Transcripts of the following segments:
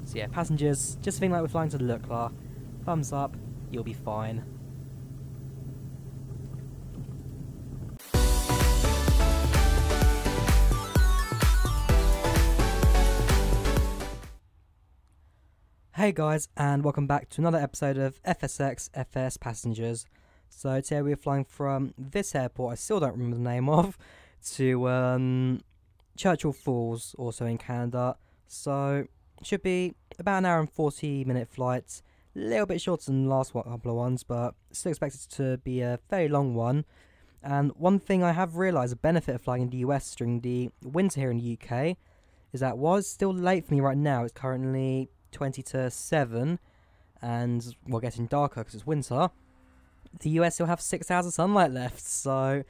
So yeah, passengers, just think like we're flying to the Lukla. Thumbs up, you'll be fine. Hey guys, and welcome back to another episode of FSX FS Passengers. So today we're flying from this airport, I still don't remember the name of, to Churchill Falls, also in Canada. So it should be about an hour and 40-minute flight, a little bit shorter than the last couple of ones, but still expected to be a very long one. And one thing I have realised, a benefit of flying in the US during the winter here in the UK, is that while it's still late for me right now, it's currently 20 to 7, and we're getting darker because it's winter. The US still have 6 hours of sunlight left, so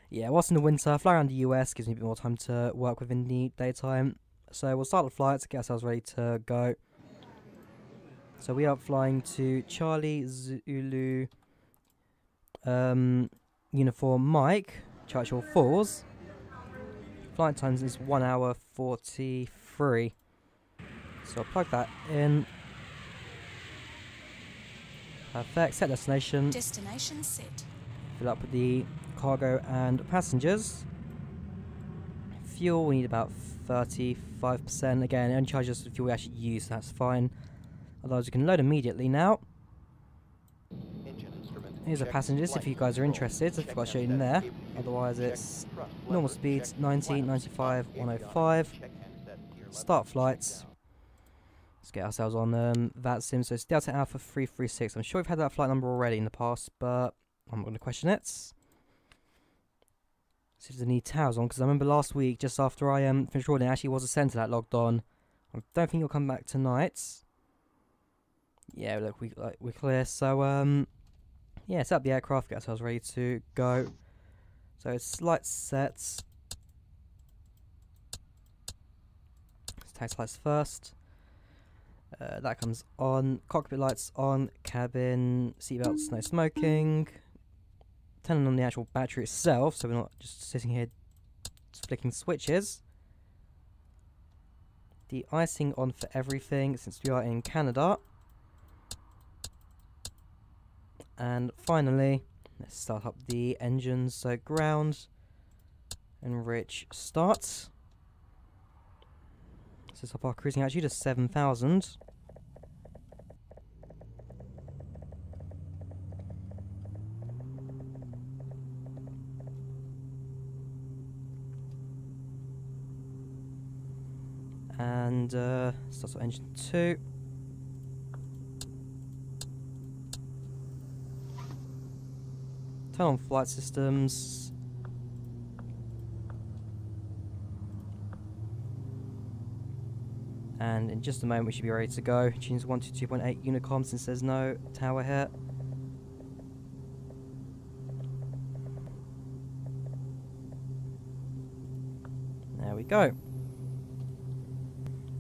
yeah, whilst in the winter, flying around the US gives me a bit more time to work within the daytime. So we'll start the flight to get ourselves ready to go. So we are flying to Charlie Zulu Uniform Mike, Churchill Falls. Flight times is 1 hour 43. So I'll plug that in. Perfect. Set destination. Destination set. Fill up with the cargo and passengers. Fuel, we need about 35%. Again, it only charges us the fuel we actually use, so that's fine. Otherwise, we can load immediately now. Here's our passengers if you guys are interested. I forgot to show you in there. Otherwise, it's normal speeds 90, 95, 105. Start flights. Let's get ourselves on that sim. So it's Delta Alpha 336. I'm sure we've had that flight number already in the past, but I'm not going to question it. See if there's any towers on, because I remember last week, just after I finished recording, there actually was a centre that logged on. I don't think you'll come back tonight. Yeah, look, we're clear. So yeah, set up the aircraft, get ourselves ready to go. So it's lights set. Let's test lights first. That comes on. Cockpit lights on. Cabin, seatbelts, no smoking. Turning on the actual battery itself, so we're not just sitting here flicking switches. The icing on for everything, since we are in Canada. And finally, let's start up the engines. So ground, enrich, start. Let's up our cruising altitude to 7,000. And start up engine 2. Turn on flight systems. And in just a moment we should be ready to go. Tunes 122.8 Unicom since there's no tower here. There we go.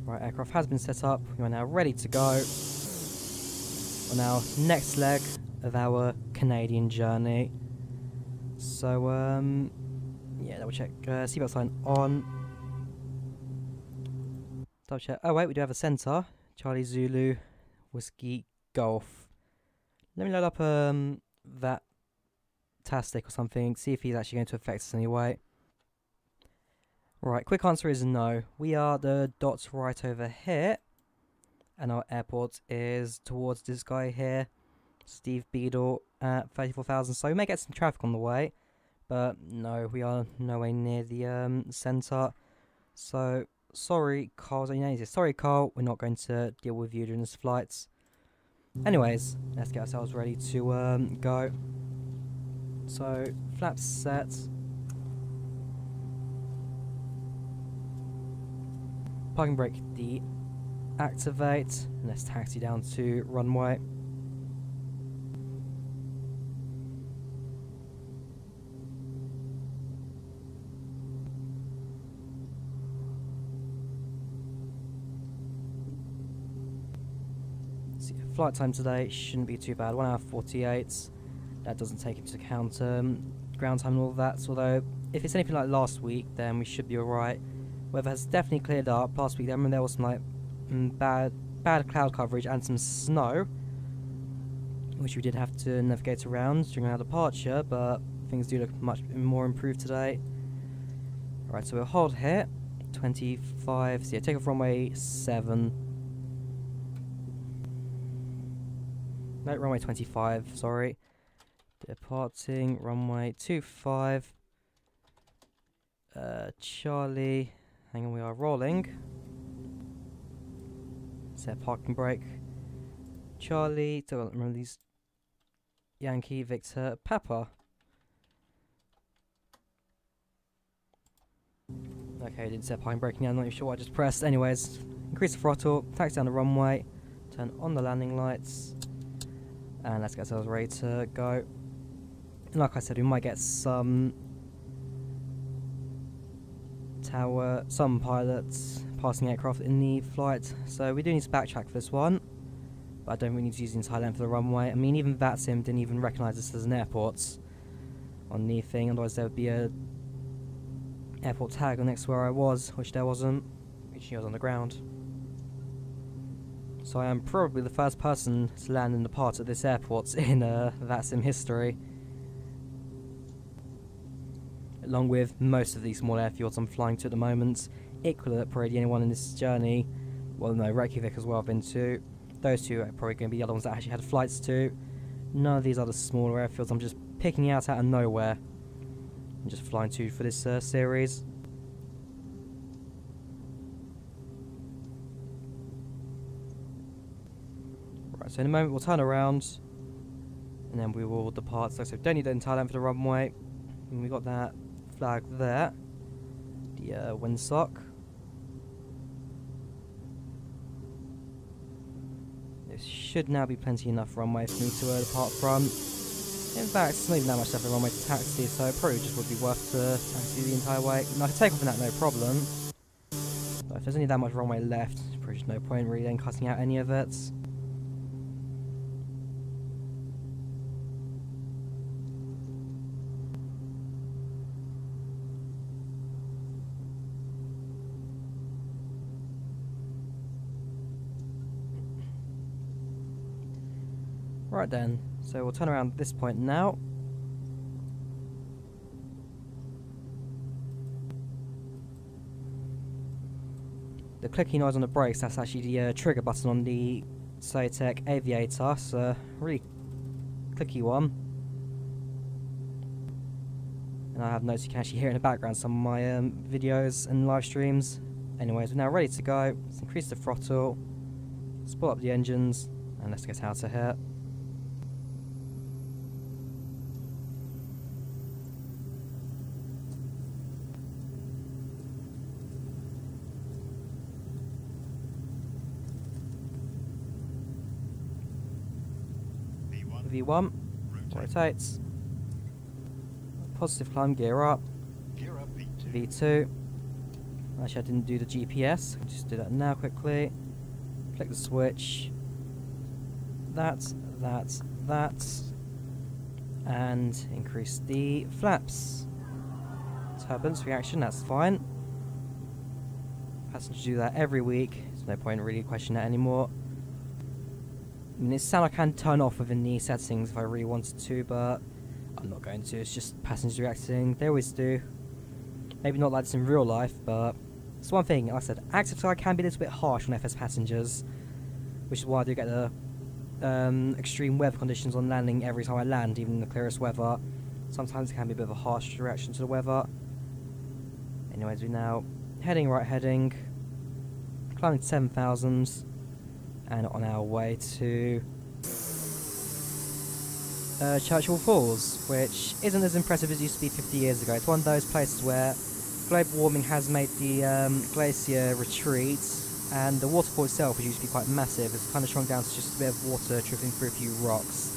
Right, aircraft has been set up. We are now ready to go on our next leg of our Canadian journey. So, yeah, double check. Seatbelt sign on. Double check. Oh, wait, we do have a centre. Charlie Zulu Whiskey Golf. Let me load up that Tastic or something. See if he's actually going to affect us anyway. Right, quick answer is no. We are the dots right over here. And our airport is towards this guy here. Steve Beadle at 34,000. So we may get some traffic on the way. But no, we are nowhere near the centre. So, sorry, Carl. Sorry, Carl. We're not going to deal with you during this flight. Anyways, let's get ourselves ready to go. So, flaps set. Parking brake deactivate. And let's taxi down to runway. So yeah, flight time today shouldn't be too bad. 1 hour 48. That doesn't take into account ground time and all of that. So although if it's anything like last week, then we should be alright. Weather has definitely cleared up. Last week, I remember there was some like bad bad cloud coverage and some snow, which we did have to navigate around during our departure, but things do look much more improved today. Alright, so we'll hold here, 25, so yeah, take off runway 7. No, runway 25, sorry. Departing, runway 25. Charlie, hang on, we are rolling. Set parking brake. Charlie, don't remember these. Yankee, Victor, Papa. Okay, didn't set parking brake now, I'm not even sure what I just pressed. Anyways, increase the throttle, taxi down the runway, turn on the landing lights, and let's get ourselves ready to go. And like I said, we might get some pilots passing aircraft in the flight, so we do need to backtrack for this one. But I don't really need to use the entire length of the runway. I mean, even VATSIM didn't even recognise this as an airport on the thing, otherwise there would be a airport tag next to where I was, which there wasn't, which I was on the ground. So I am probably the first person to land in the part at this airport in VATSIM history, along with most of these small airfields I'm flying to at the moment. Equally, probably the only one in this journey, well no, Reykjavik as well I've been to. Those two are probably going to be the other ones that I actually had flights to. None of these other smaller airfields I'm just picking out of nowhere. I'm just flying to for this series. Right, so in a moment we'll turn around and then we will depart. So don't need the entire length of the runway. And we got that flag there, the windsock. This should now be plenty enough runway for me to depart from. In fact, it's not even that much left of the runway to taxi, so it probably just would be worth to taxi the entire way. And I can take off in that no problem. But if there's only that much runway left, there's probably just no point really then cutting out any of it. Right then, so we'll turn around at this point now. The clicky noise on the brakes, that's actually the trigger button on the Sotec Aviator, so really clicky one. And I have notes you can actually hear in the background some of my videos and live streams. Anyways, we're now ready to go. Let's increase the throttle, split up the engines, and let's get out of here. V1, rotates, positive climb, gear up, V2, actually I didn't do the GPS, I'll just do that now quickly, click the switch, that, and increase the flaps, turbulence reaction, that's fine, passengers do that every week, there's no point really questioning that anymore. I mean, it's something I can turn off within the settings if I really wanted to, but I'm not going to. It's just passengers reacting. They always do. Maybe not like this in real life, but it's one thing. Like I said, active side can be a little bit harsh on FS passengers, which is why I do get the extreme weather conditions on landing every time I land, even in the clearest weather. Sometimes it can be a bit of a harsh reaction to the weather. Anyways, we're now heading, climbing to 7,000. And on our way to Churchill Falls, which isn't as impressive as it used to be 50 years ago. It's one of those places where global warming has made the glacier retreat, and the waterfall itself, which used to be quite massive, has kind of shrunk down to just a bit of water trickling through a few rocks.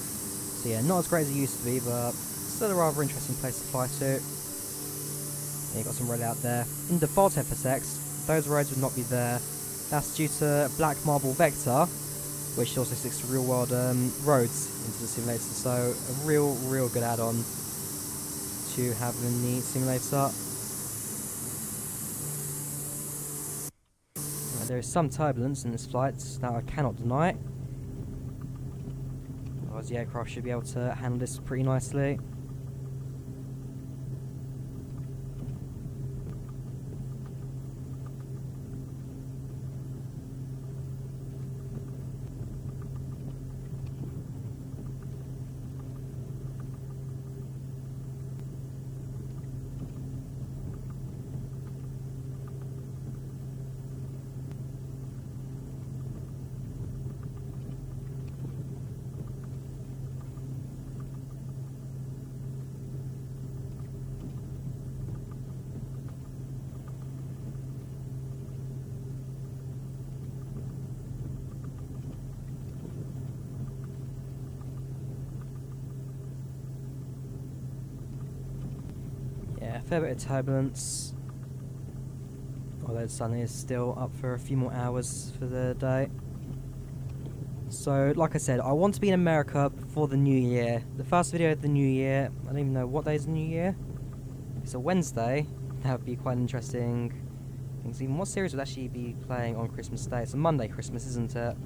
So yeah, not as great as it used to be, but still a rather interesting place to fly to. And you've got some road out there. In default FSX, those roads would not be there. That's due to Black Marble Vector, which also sticks to real-world roads into the simulator, so a real good add-on to have in the simulator. there is some turbulence in this flight that I cannot deny. Otherwise the aircraft should be able to handle this pretty nicely. Yeah, a fair bit of turbulence. Although the sun is still up for a few more hours for the day. So, like I said, I want to be in America before the New Year. The first video of the New Year, I don't even know what day is the New Year. It's a Wednesday. That would be quite interesting. Even what series would actually be playing on Christmas Day? It's a Monday Christmas, isn't it?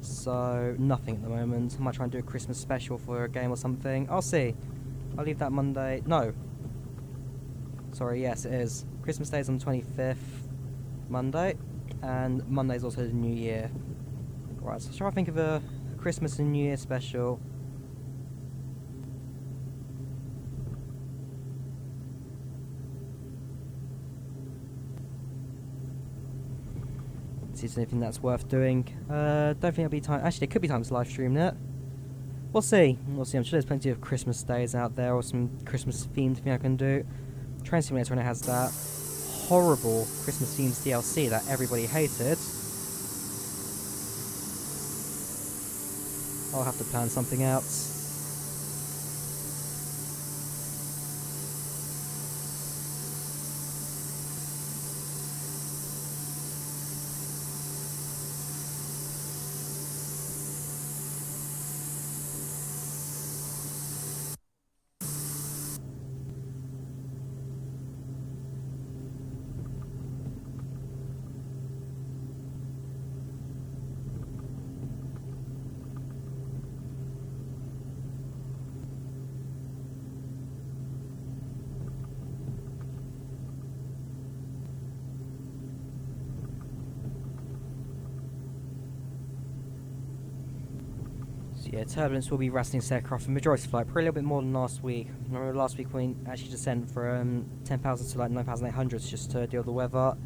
So, nothing at the moment. I might try and do a Christmas special for a game or something. I'll see. I'll leave that Monday. No. Sorry, yes it is. Christmas Day is on the 25th, Monday, and Monday is also the New Year. Right, so I'll try to think of a Christmas and New Year special. See if there's anything that's worth doing. Don't think there'll be time. Actually, there could be time to live stream it. We'll see. We'll see. I'm sure there's plenty of Christmas days out there, or some Christmas themed thing I can do. Train Simulator, when it has that horrible Christmas themed DLC that everybody hated, I'll have to plan something out. Yeah, turbulence will be rattling this aircraft for majority of flight, probably a little bit more than last week. Remember last week we actually just sent from 10,000 to like 9,800 just to deal with the weather.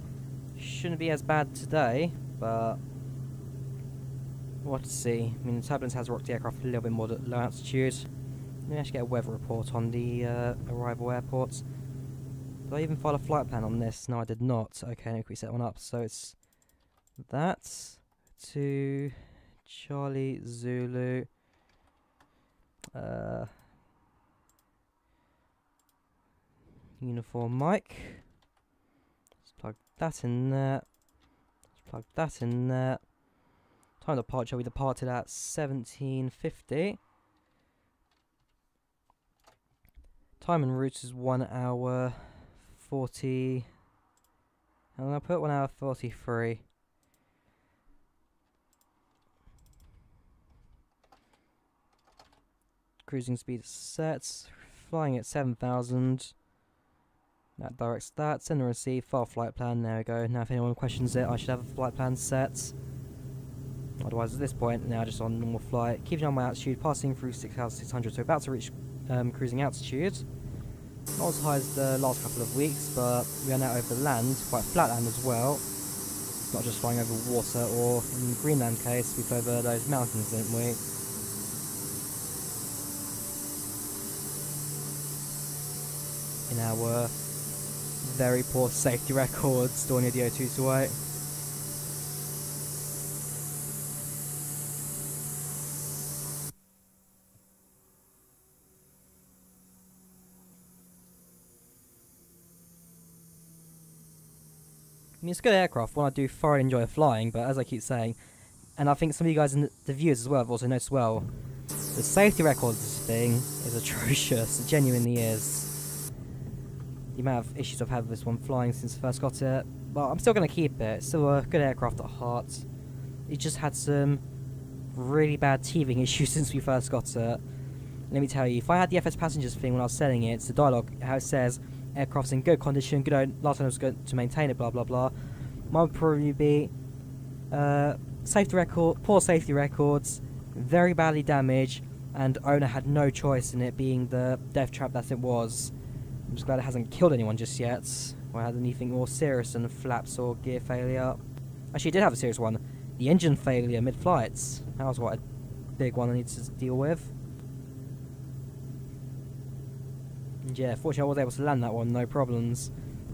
Shouldn't be as bad today, but we'll have to see. I mean, the turbulence has rocked the aircraft a little bit more at low altitude. Let me actually get a weather report on the arrival airports. Did I even file a flight plan on this? No, I did not. Okay, let me quickly set one up. So it's that to Charlie Zulu. Uniform mic. Let's plug that in there. Let's plug that in there. Time of departure, we departed at 17:50. Time en route is 1 hour 40. And I'll put 1 hour 43. Cruising speed set, flying at 7,000. That directs that. Send and receive, file flight plan. There we go. Now, if anyone questions it, I should have a flight plan set. Otherwise, at this point, now just on normal flight. Keeping on my altitude, passing through 6,600, so about to reach cruising altitude. Not as high as the last couple of weeks, but we are now over the land, quite flat land as well. Not just flying over water, or in the Greenland case, we flew over those mountains, didn't we? In our very poor safety records, Dornier DO228. I mean, it's a good aircraft, one I do thoroughly enjoy flying, but as I keep saying, and I think some of you guys in the viewers as well have also noticed well, the safety record of this thing is atrocious, it genuinely is. The amount of issues I've had with this one flying since I first got it, Well, I'm still going to keep it. It's still a good aircraft at heart. It just had some really bad teething issues since we first got it. Let me tell you, if I had the FS Passengers thing when I was selling it, it's the dialogue, how it says, aircraft's in good condition, last time I was going to maintain it, blah blah blah. Mine would probably be, safety record, poor safety records, very badly damaged, and owner had no choice in it being the death trap that it was. I'm just glad it hasn't killed anyone just yet, or had anything more serious than flaps or gear failure. Actually, it did have a serious one. The engine failure mid-flights. That was quite a big one I need to deal with. And yeah, fortunately I was able to land that one, no problems.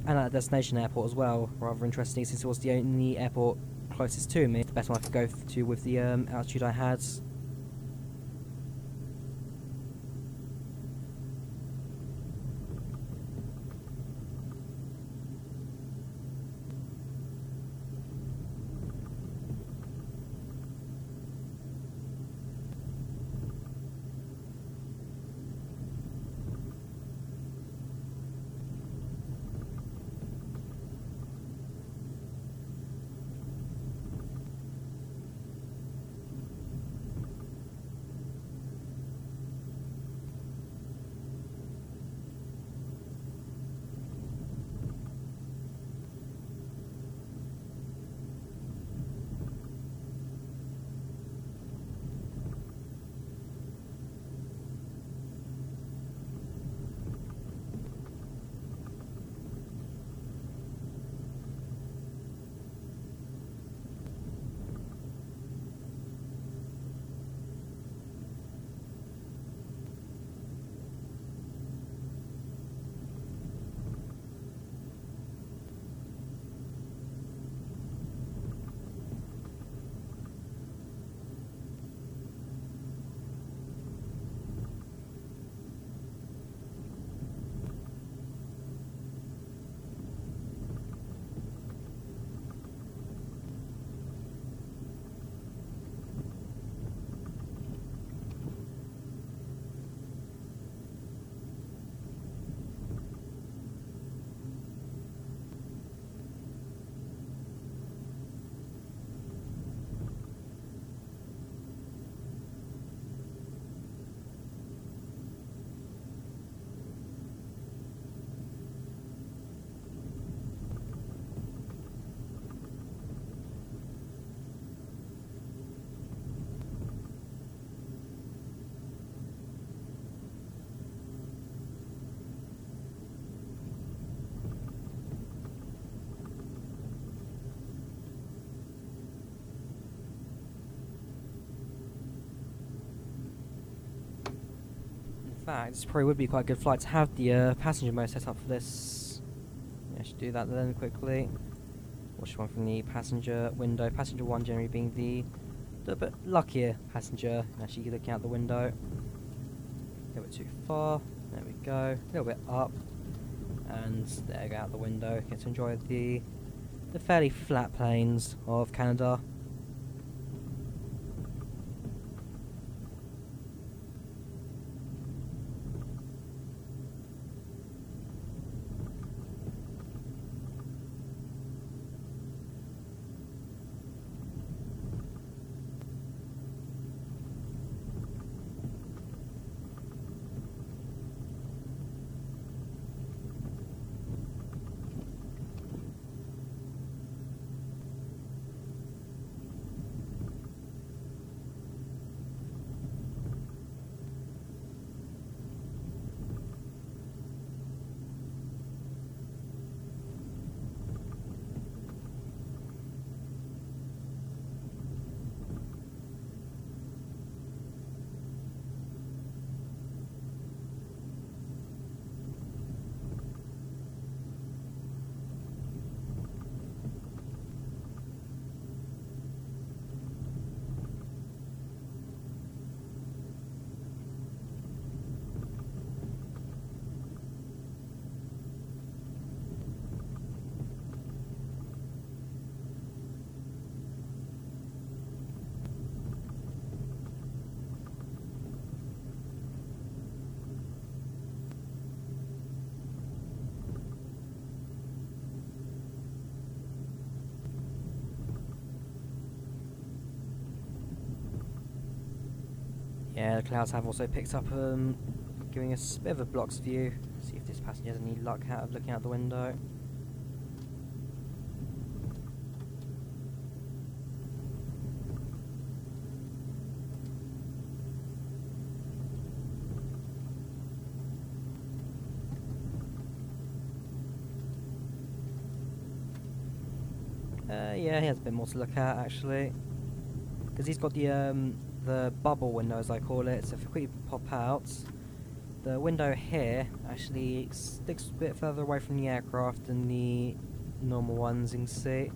And at a destination airport as well. Rather interesting since it was the only airport closest to me. The best one I could go to with the altitude I had. This probably would be quite a good flight to have the passenger mode set up for this. Yeah, I should do that then quickly. Watch one from the passenger window. Passenger 1 generally being the little bit luckier passenger. Actually looking out the window. A little bit too far. There we go. A little bit up. And there you go, out the window. Get to enjoy the fairly flat plains of Canada. Yeah, the clouds have also picked up, giving us a bit of a blocks view. See if this passenger has any luck out of looking out the window. Yeah, he has a bit more to look at actually, because he's got the bubble window as I call it. So if we quickly pop out, the window here actually sticks a bit further away from the aircraft than the normal ones. You can see.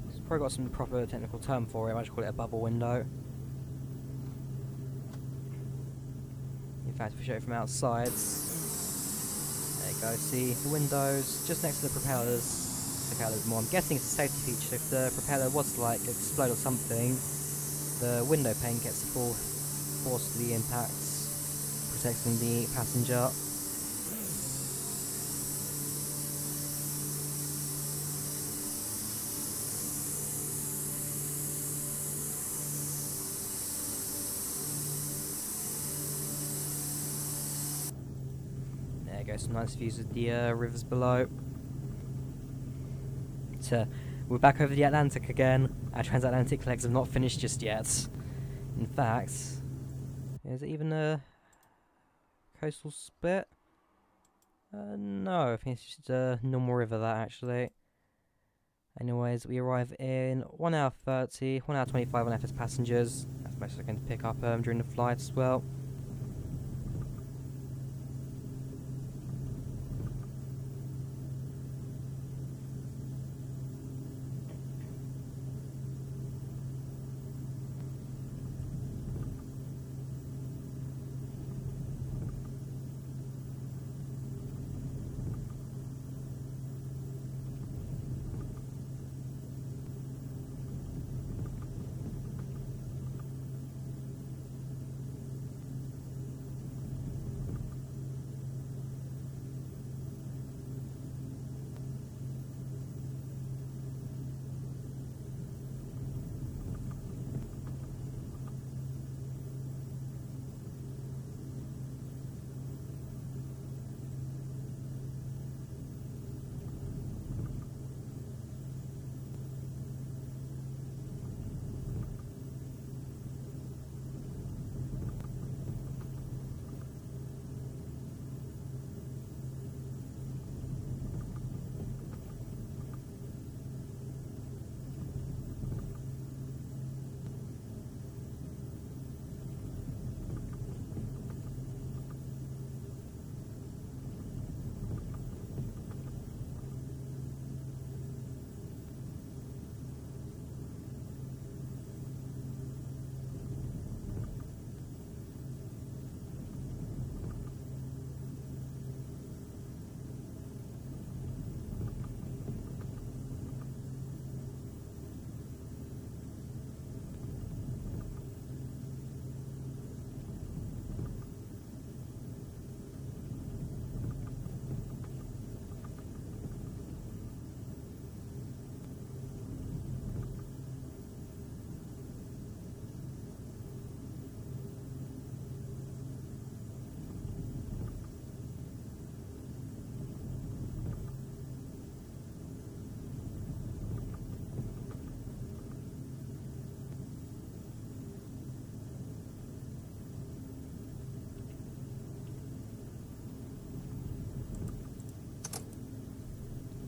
It's probably got some proper technical term for it. I just call it a bubble window. In fact, if we show it from outside. There you go, see the windows just next to the propellers. Look out a little more. I'm guessing it's a safety feature. If the propeller was to like explode or something, the window pane gets the full force of the impacts, protecting the passenger. There you go, some nice views of the rivers below. So, we're back over the Atlantic again. Our transatlantic legs have not finished just yet. In fact, is it even a coastal split? No, I think it's just a normal river that actually. Anyways, we arrive in 1 hour 30, 1 hour 25 on FS passengers. That's most I'm going to pick up during the flight as well.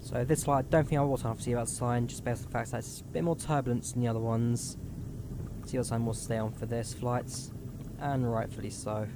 So this flight, I don't think I will turn off the seatbelt sign, just based on the fact that it's a bit more turbulence than the other ones. Seatbelt sign will stay on for this flight, and rightfully so.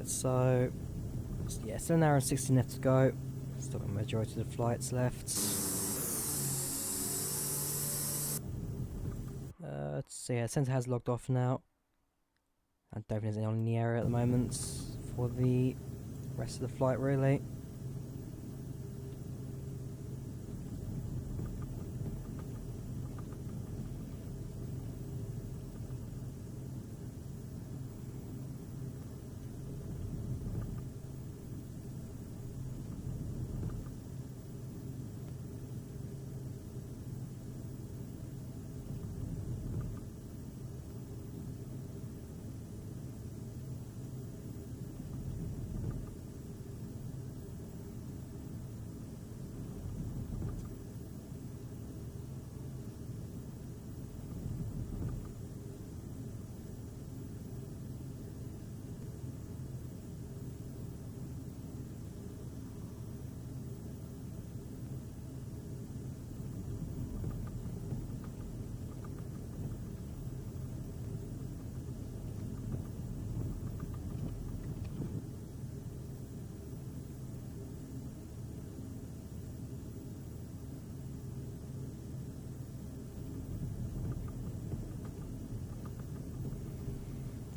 that. So yeah, still an hour and 16 left to go. Still got the majority of the flights left. So yeah, sensor has logged off now. I don't think there's anyone in the area at the moment for the rest of the flight, really.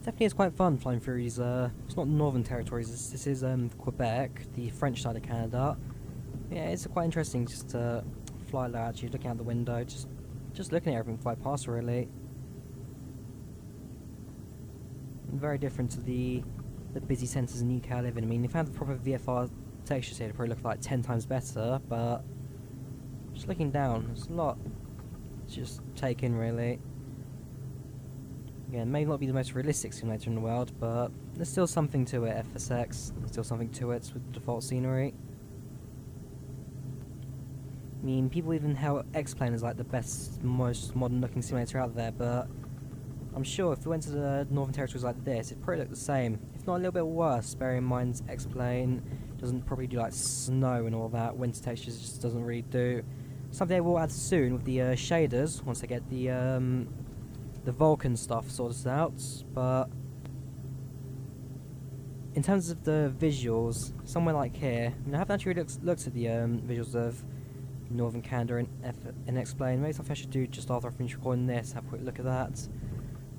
Definitely is quite fun flying through these, it's not Northern Territories, this is Quebec, the French side of Canada. Yeah, it's quite interesting just to fly like actually looking out the window, just looking at everything fly past, really. And very different to the busy centres in the UK I live in. I mean, if I had the proper VFR textures here, it'd probably look like 10 times better, but just looking down, there's a lot to just take in, really. Again, it may not be the most realistic simulator in the world, but there's still something to it, FSX. There's still something to it with the default scenery. I mean, people even hail X-Plane as like the best, most modern looking simulator out there, but I'm sure if we went to the Northern Territories like this, it'd probably look the same, if not a little bit worse, bearing in mind X-Plane doesn't probably do like snow and all that, winter textures just doesn't really do. Something they will add soon with the shaders, once they get the Vulcan stuff sorted out, but in terms of the visuals, somewhere like here, I mean, I haven't actually really looked at the visuals of Northern Canada and X-Plane. Maybe something I should do just after I finish recording this, have a quick look at that.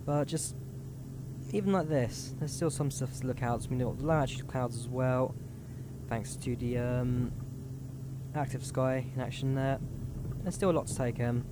But just, even like this, there's still some stuff to look out. I mean, you've got the low altitude clouds as well, thanks to the active sky in action there. There's still a lot to take in.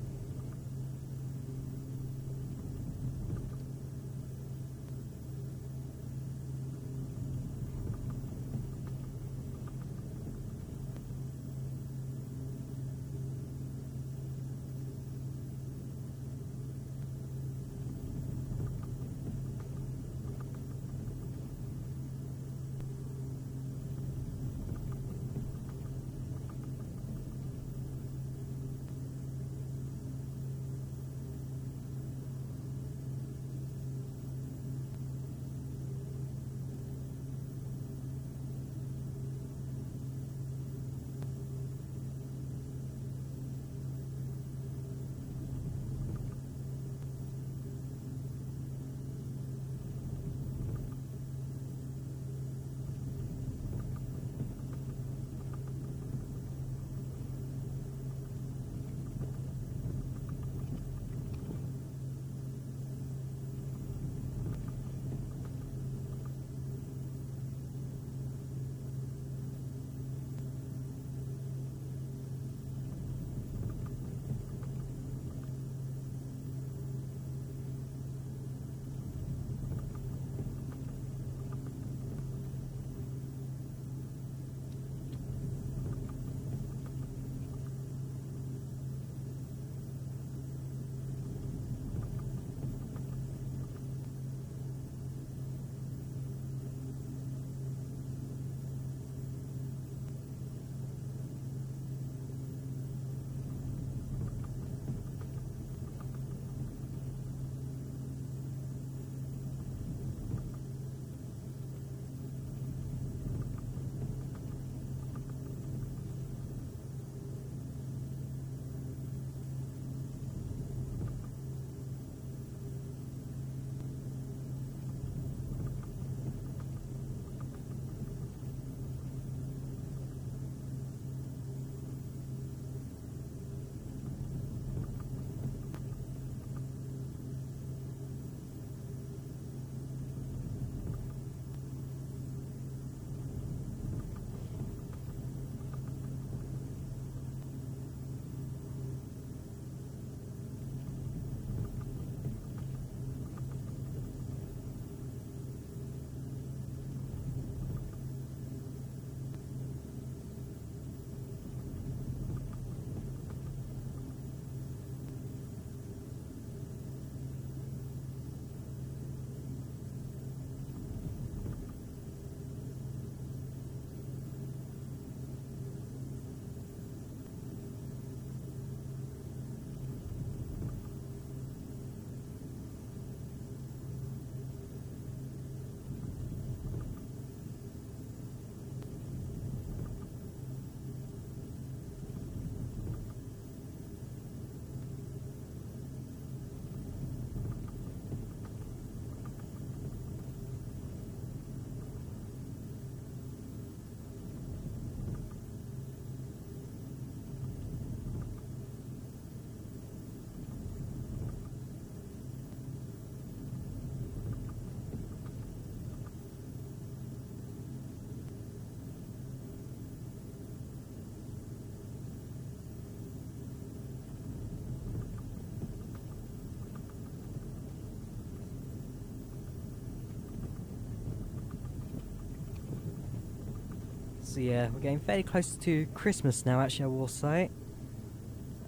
So yeah, we're getting fairly close to Christmas now, actually, I will say.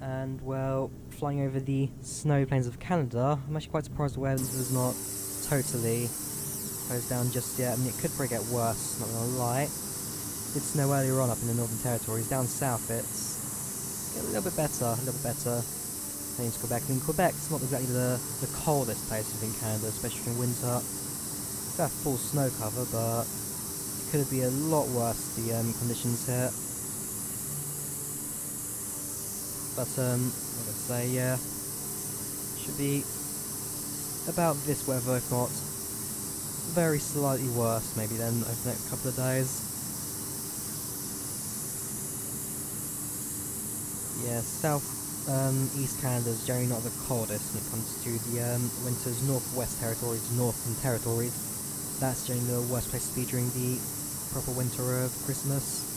And, well, flying over the snowy plains of Canada, I'm actually quite surprised the weather is not totally closed down just yet. I mean, it could probably get worse, not gonna lie. It did snow earlier on up in the Northern Territories. Down south, it's a little bit better, Then to Quebec. I mean, Quebec's not exactly the coldest place within Canada, especially in winter. It's got full snow cover, but it could be a lot worse, the conditions here. But, like I say, yeah, should be about this weather, if not very slightly worse, maybe then, over the next couple of days. Yeah, East Canada is generally not the coldest when it comes to the winters. Northwest Territories, Northern Territories, that's generally the worst place to be during the proper winter of Christmas.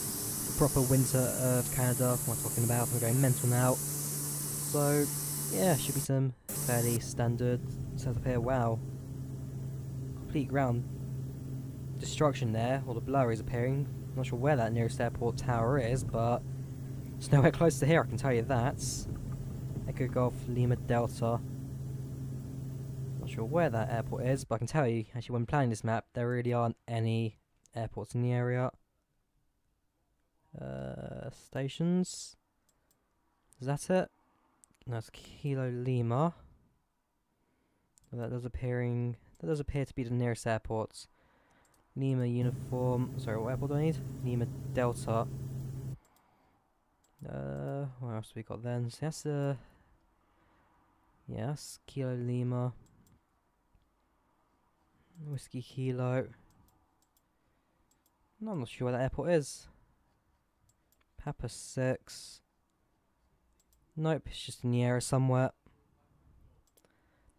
The proper winter of Canada, what I'm talking about, I'm going mental now. So, yeah, should be some fairly standard setup here. Wow. Complete ground destruction there, all the blur is appearing. Not sure where that nearest airport tower is, but it's nowhere close to here, I can tell you that. Echo Golf Lima Delta. Not sure where that airport is, but I can tell you, actually, when planning this map, there really aren't any airports in the area. Stations. Is that it? No, it's Kilo Lima. That does appear to be the nearest airports. Lima Uniform. Sorry, what airport do I need? Lima Delta. What else have we got then? So that's yes, Kilo Lima. Whiskey Kilo. No, I'm not sure where that airport is. Papa 6. Nope, it's just in the area somewhere.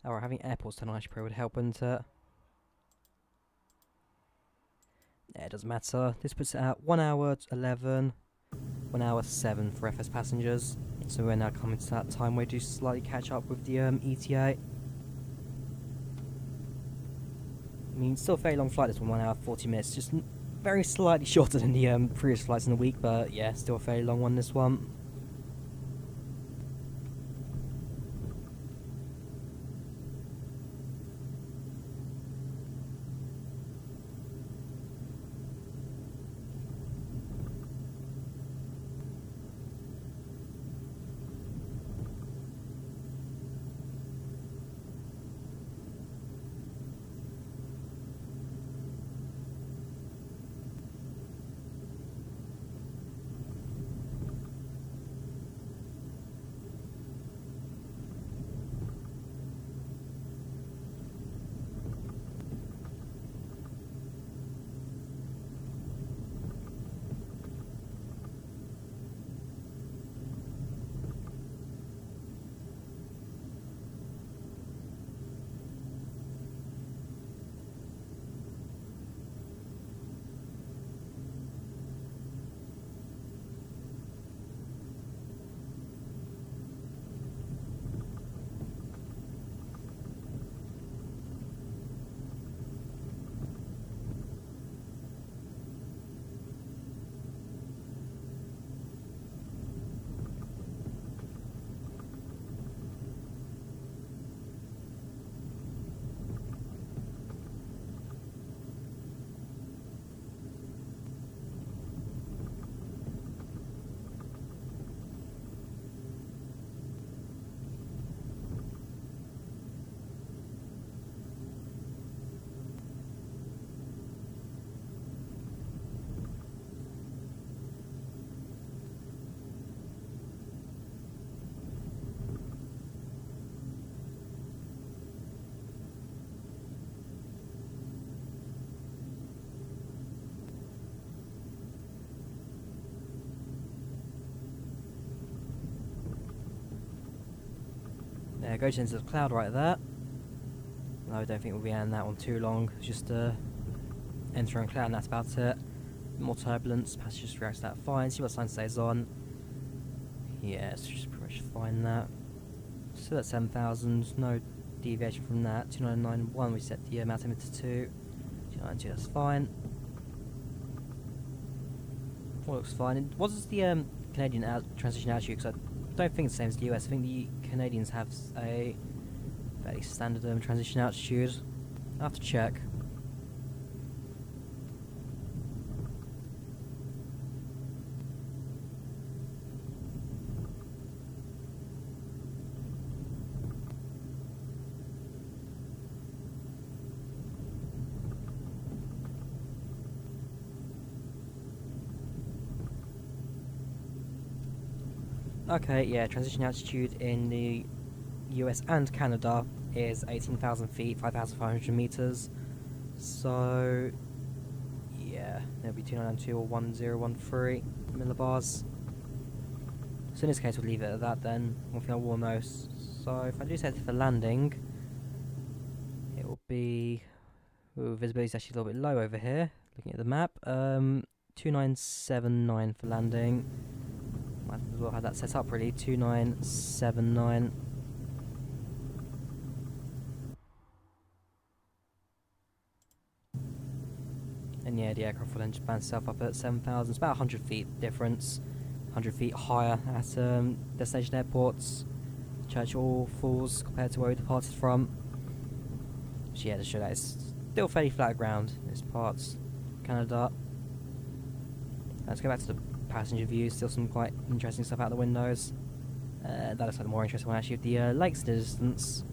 Oh, having airports tonight actually probably would help, wouldn't it? Yeah, it doesn't matter. This puts it at 1 hour 11, 1 hour 7 for FS passengers. So we're now coming to that time where we do slightly catch up with the ETA. I mean, still a very long flight, this one, 1 hour 40 minutes. Just very slightly shorter than the previous flights in the week, but yeah, still a very long one, this one. There, goes into the cloud right there. No, I don't think we'll be in that one too long. Just entering cloud and that's about it. More turbulence, passengers react to that fine. See what sign stays on. Yeah, it's just pretty much fine that. Still at 7,000, no deviation from that. 2991 we set the altimeter to. 292, that's fine. All looks fine. What does the Canadian transition altitude? Because I don't think it's the same as the US. I think the Canadians have a fairly standard transition altitude. I'll have to check. Okay, yeah, transition altitude in the US and Canada is 18,000 feet, 5,500 meters. So, yeah, it'll be 2992 or 1013 millibars. So in this case, we'll leave it at that then. One thing I will know. So if I do set it for landing, it will be. Ooh, visibility is actually a little bit low over here. Looking at the map, 2979 for landing. Might as well have that set up really. 2979. And yeah, the aircraft will then just bounce itself up at 7,000. It's about 100 feet difference. 100 feet higher at destination airports. Churchill Falls compared to where we departed from. So yeah, to show that it's still fairly flat ground in this parts. Canada. Let's go back to the passenger view. Still some quite interesting stuff out the windows. That looks like the more interesting one actually, with the lakes in the distance.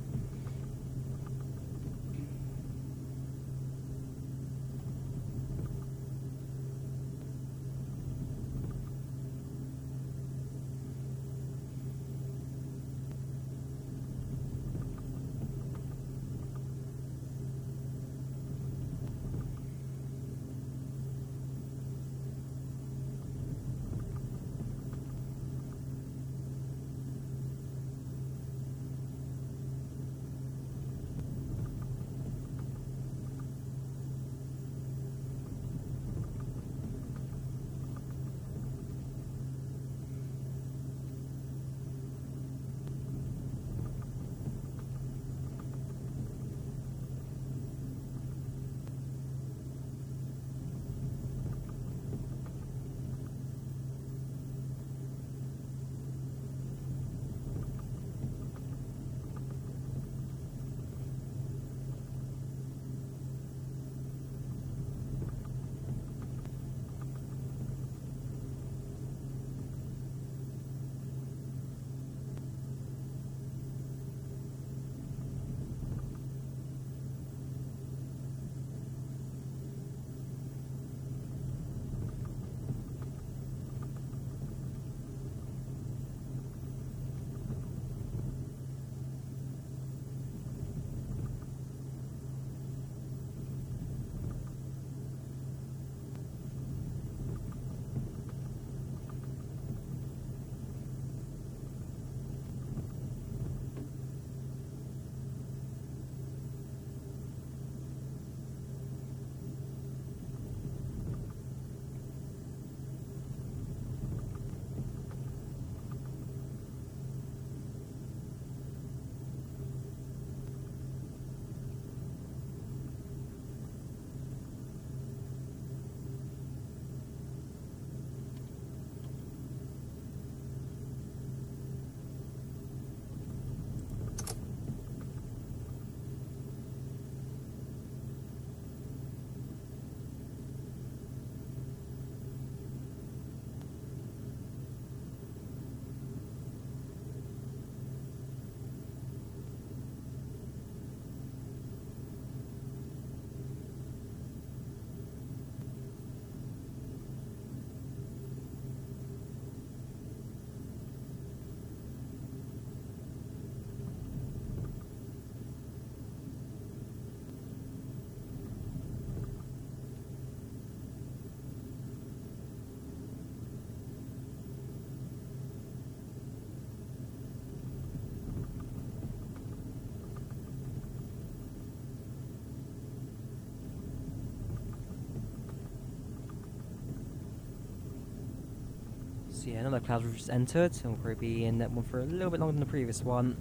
So yeah, another cloud we've just entered, and we'll probably be in that one for a little bit longer than the previous one.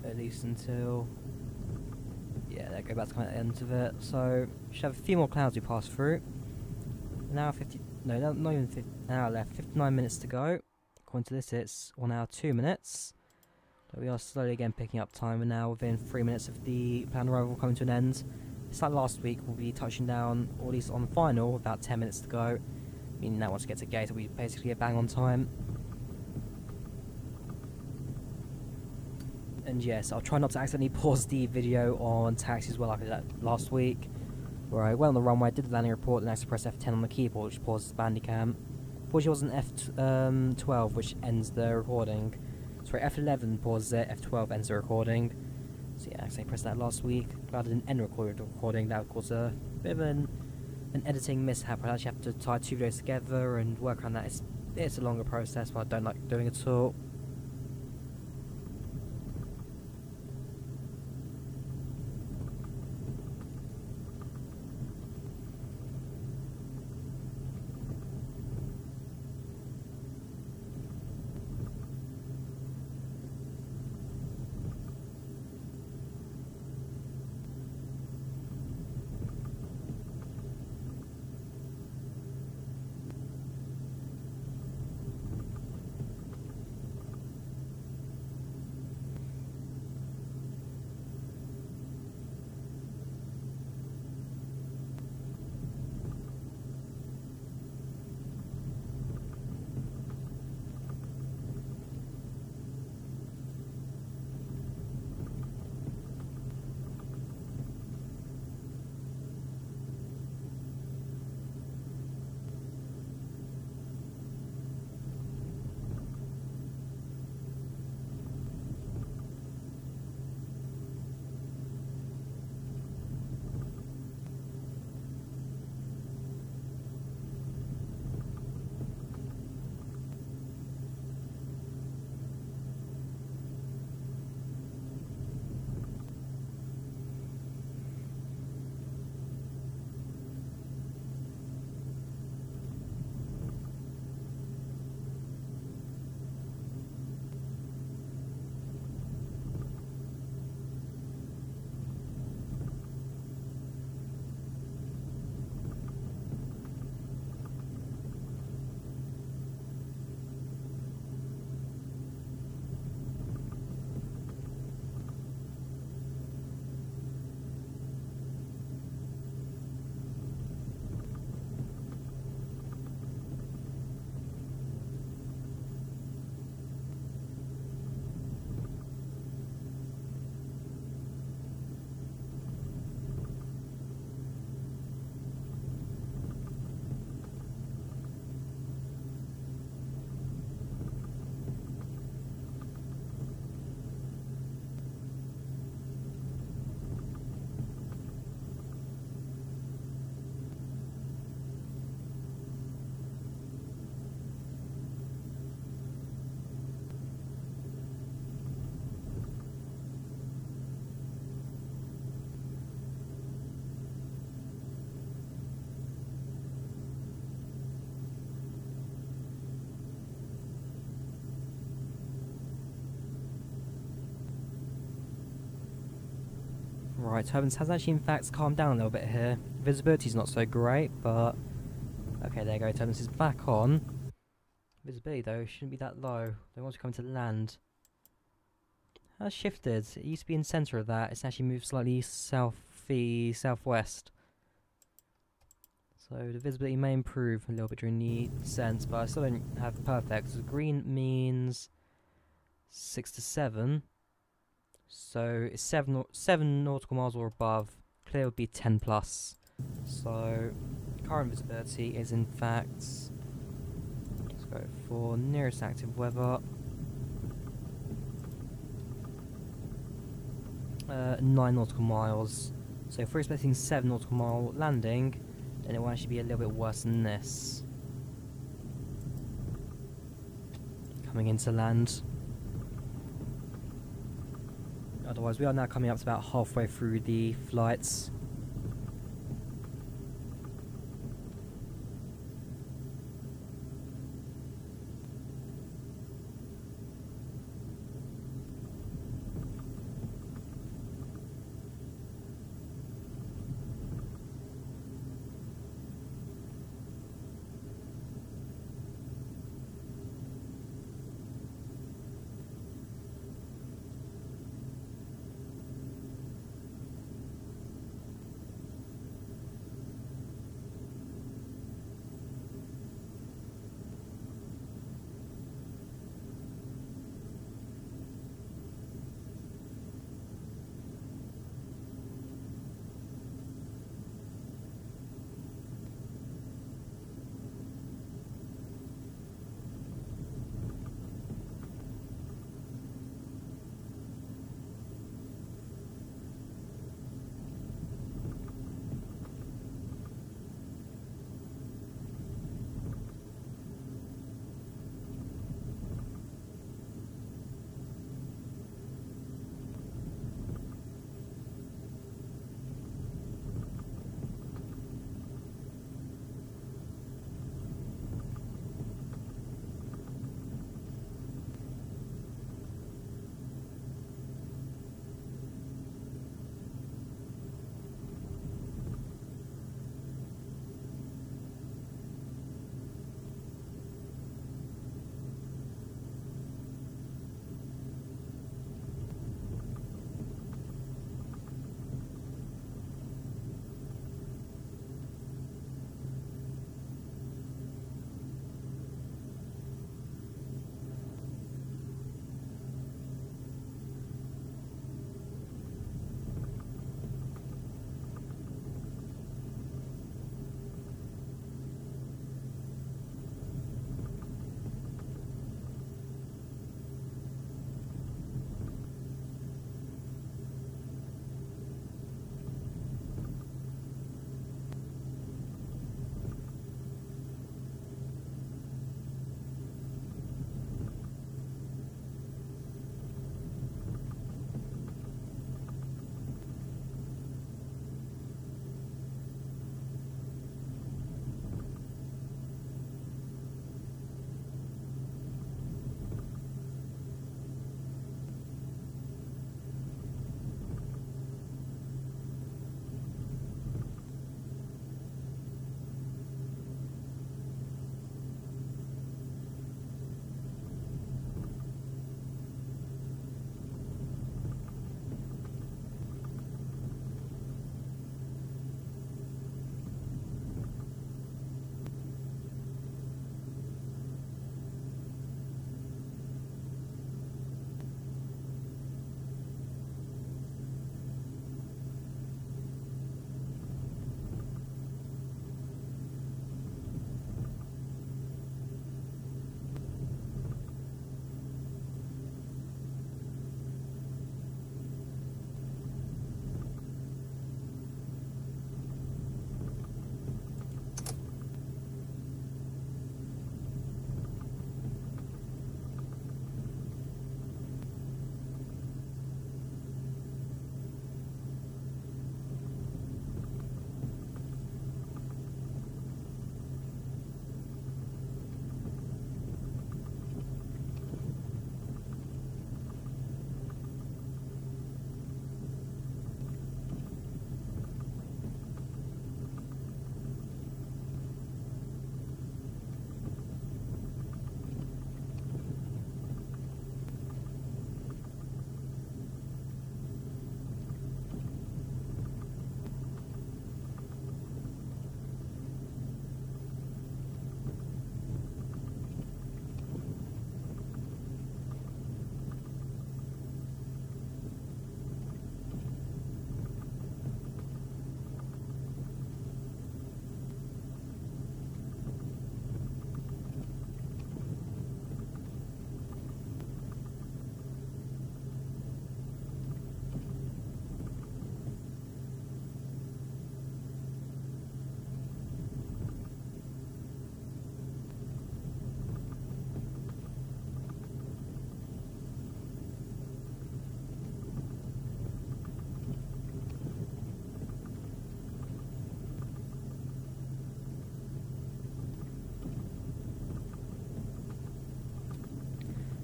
At least until Yeah, there go, that's kind of the end of it. So, we should have a few more clouds we pass through. Now 50, no, not even 50, an hour left, 59 minutes to go. According to this, it's 1 hour 2 minutes. So we are slowly again picking up time. We're now within 3 minutes of the planned arrival coming to an end. It's like last week, we'll be touching down, or at least on the final, with about 10 minutes to go. Meaning that once we get to gate, we basically get bang on time. And yes, I'll try not to accidentally pause the video on taxi as well, like I did that last week, where I went on the runway, did the landing report, then I pressed F10 on the keyboard, which pauses the Bandicam. Unfortunately, it wasn't F12, which ends the recording. Sorry, F11 pauses it, F12 ends the recording. So yeah, I pressed that last week. Glad I didn't end the recording. That would cause a bit of an editing mishap. I actually have to tie 2 videos together and work around that. It's a longer process, but I don't like doing it at all. Right, turbulence has actually in fact calmed down a little bit here. Visibility's not so great, but okay, there you go, turbulence is back on. Visibility though shouldn't be that low. Then once we come to land, has shifted. It used to be in the centre of that. It's actually moved slightly southwest. So the visibility may improve a little bit during the descent, but I still don't have perfect. So green means 6 to 7. So it's 7 nautical miles or above. Clear would be 10 plus. So current visibility is in fact, let's go for nearest active weather. 9 nautical miles. So if we're expecting 7 nautical mile landing, then it will actually be a little bit worse than this. Coming into land. Otherwise, we are now coming up to about halfway through the flights.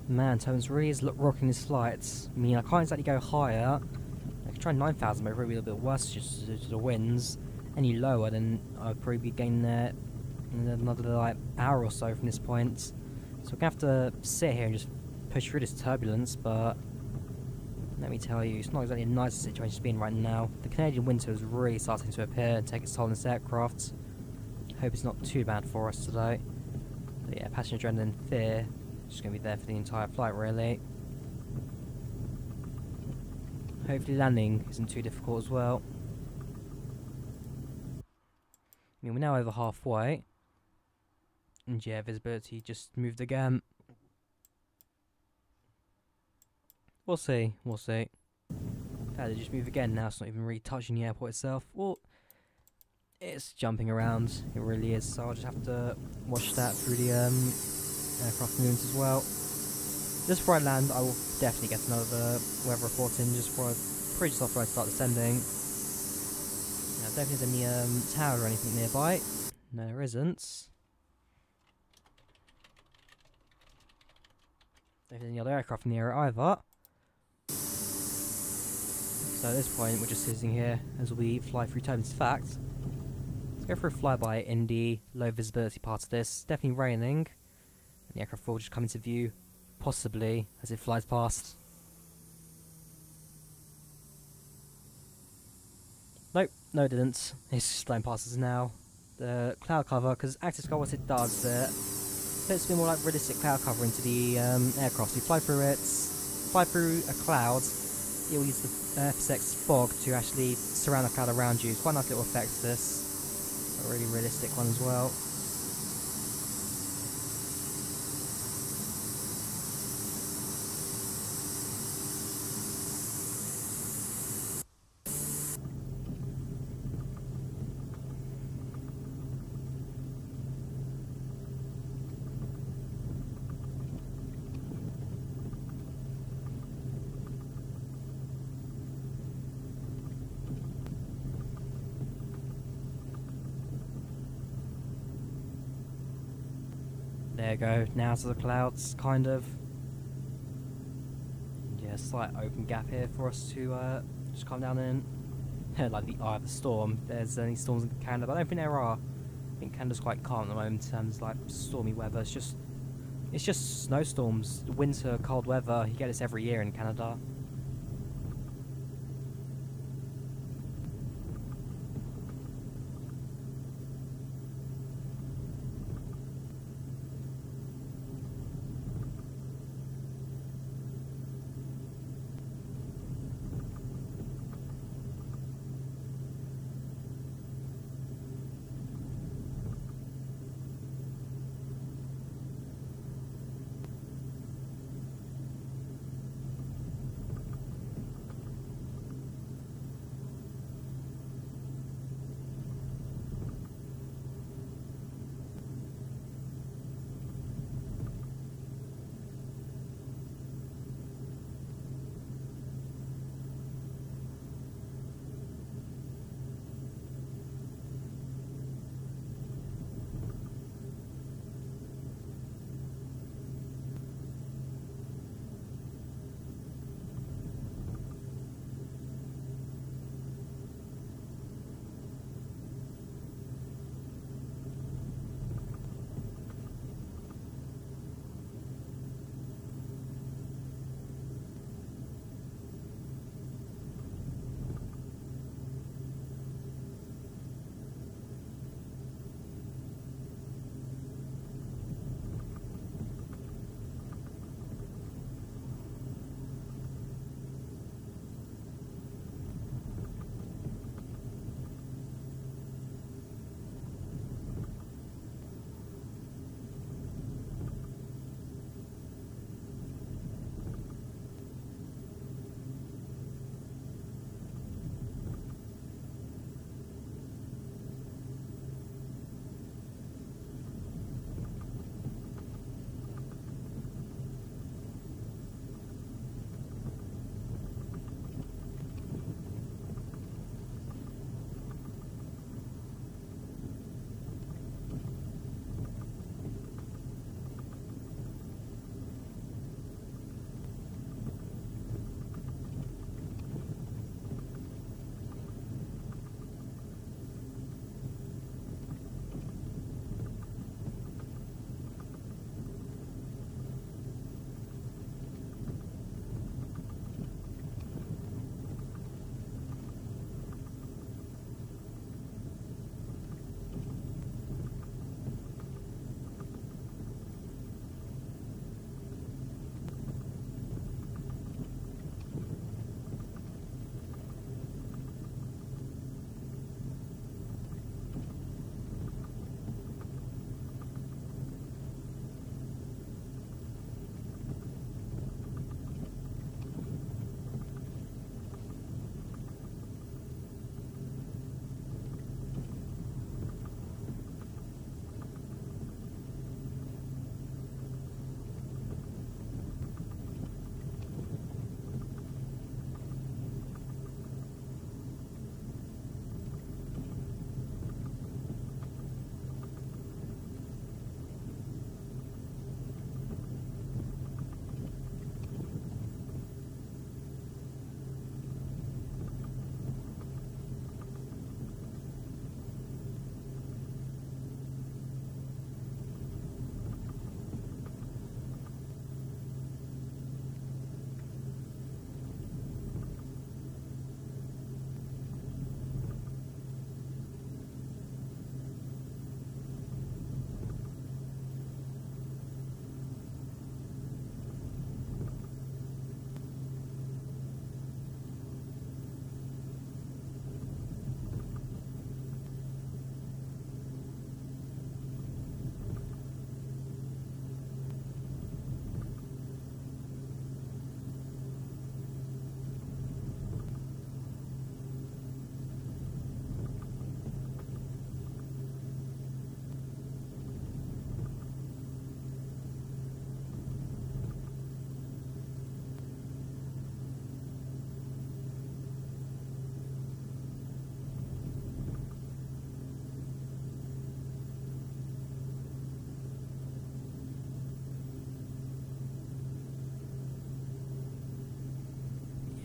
Man, Tones really is rocking his flights. I mean, I can't exactly go higher. I could try 9,000, but it would be a little bit worse just due to the winds. Any lower, then I'd probably be getting there in another like hour or so from this point. So we're gonna have to sit here and just push through this turbulence, but let me tell you, it's not exactly a nice situation to be in right now. The Canadian winter is really starting to appear and take its toll on this aircraft. Hope it's not too bad for us today. But yeah, passenger adrenaline and fear. Just going to be there for the entire flight, really. Hopefully landing isn't too difficult as well. I mean, we're now over halfway. And yeah, visibility just moved again. We'll see, we'll see. They just move again now, it's not even really touching the airport itself. Well, it's jumping around, it really is, so I'll just have to watch that through the aircraft movements as well. Just before I land, I will definitely get another weather report in just before I start descending. Now, don't think there's any tower or anything nearby. No, there isn't. Don't think there's any other aircraft in the area either. So at this point, we're just sitting here as we fly through turbulence. In fact, let's go for a flyby in the low visibility part of this. It's definitely raining. The aircraft will just come into view, possibly, as it flies past. Nope, no it didn't. It's just flying past us now. The cloud cover, because Active Sky, what it does, puts a bit more like realistic cloud cover into the aircraft. So you fly through it, fly through a cloud, it will use the FSX fog to actually surround the cloud around you. It's quite a nice little effect, this. A really realistic one as well. There you go, now to the clouds, kind of. Yeah, slight open gap here for us to just come down in. Like the eye of the storm. There's any storms in Canada, but I don't think there are. I think Canada's quite calm at the moment in terms of like stormy weather. It's just snowstorms, winter, cold weather. You get this every year in Canada.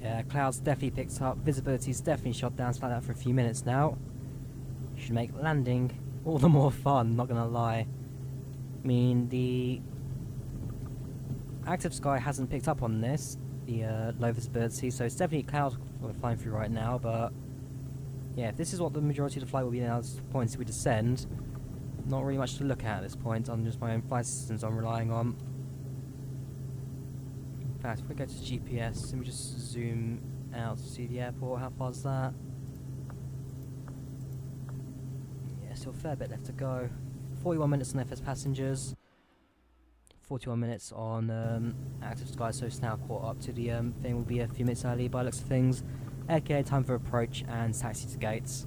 Yeah, clouds definitely picked up, visibility's definitely shot down, it's like that for a few minutes now. Should make landing all the more fun, not gonna lie. I mean, the active sky hasn't picked up on this, the low visibility, so it's definitely clouds we're flying through right now, but yeah, if this is what the majority of the flight will be now at this point as we descend, not really much to look at this point, on just my own flight systems I'm relying on. In fact, if we go to GPS, let me just zoom out to see the airport. How far is that? Yeah, still a fair bit left to go. 41 minutes on FS passengers, 41 minutes on active sky, so it's now caught up to the thing. Will be a few minutes early by the looks of things. Okay, time for approach and taxi to gates.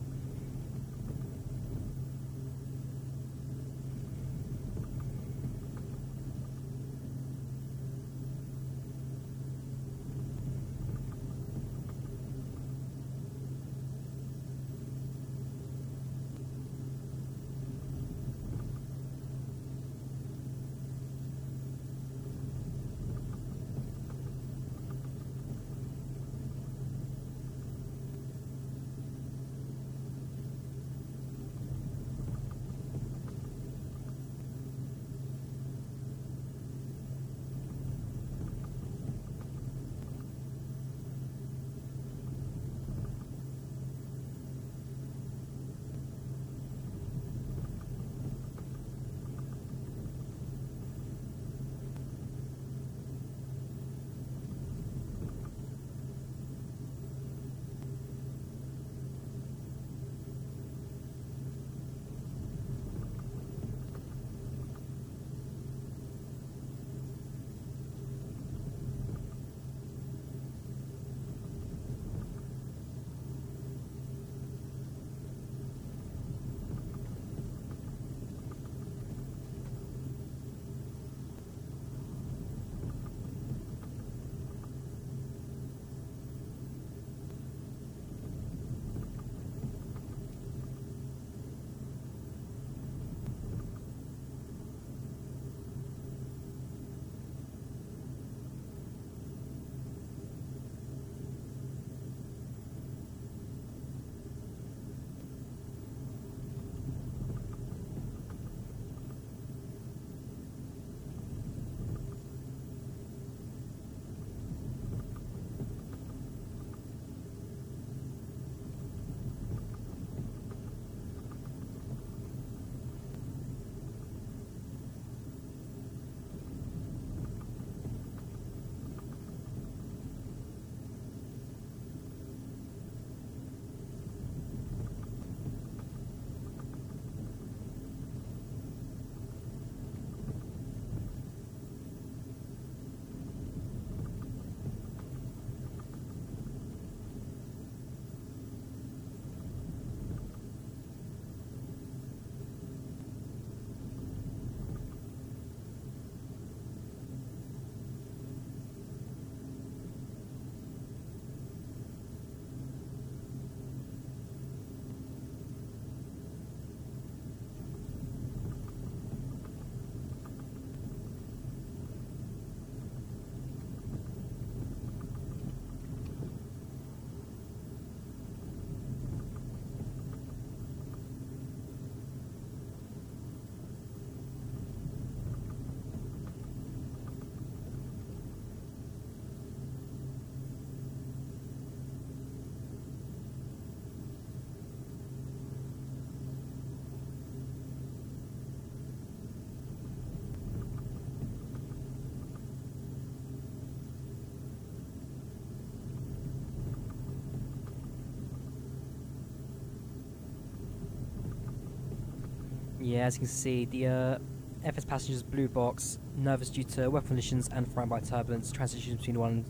Yeah, as you can see, the FS passengers blue box, nervous due to weather conditions and frightened by turbulence, transitions between one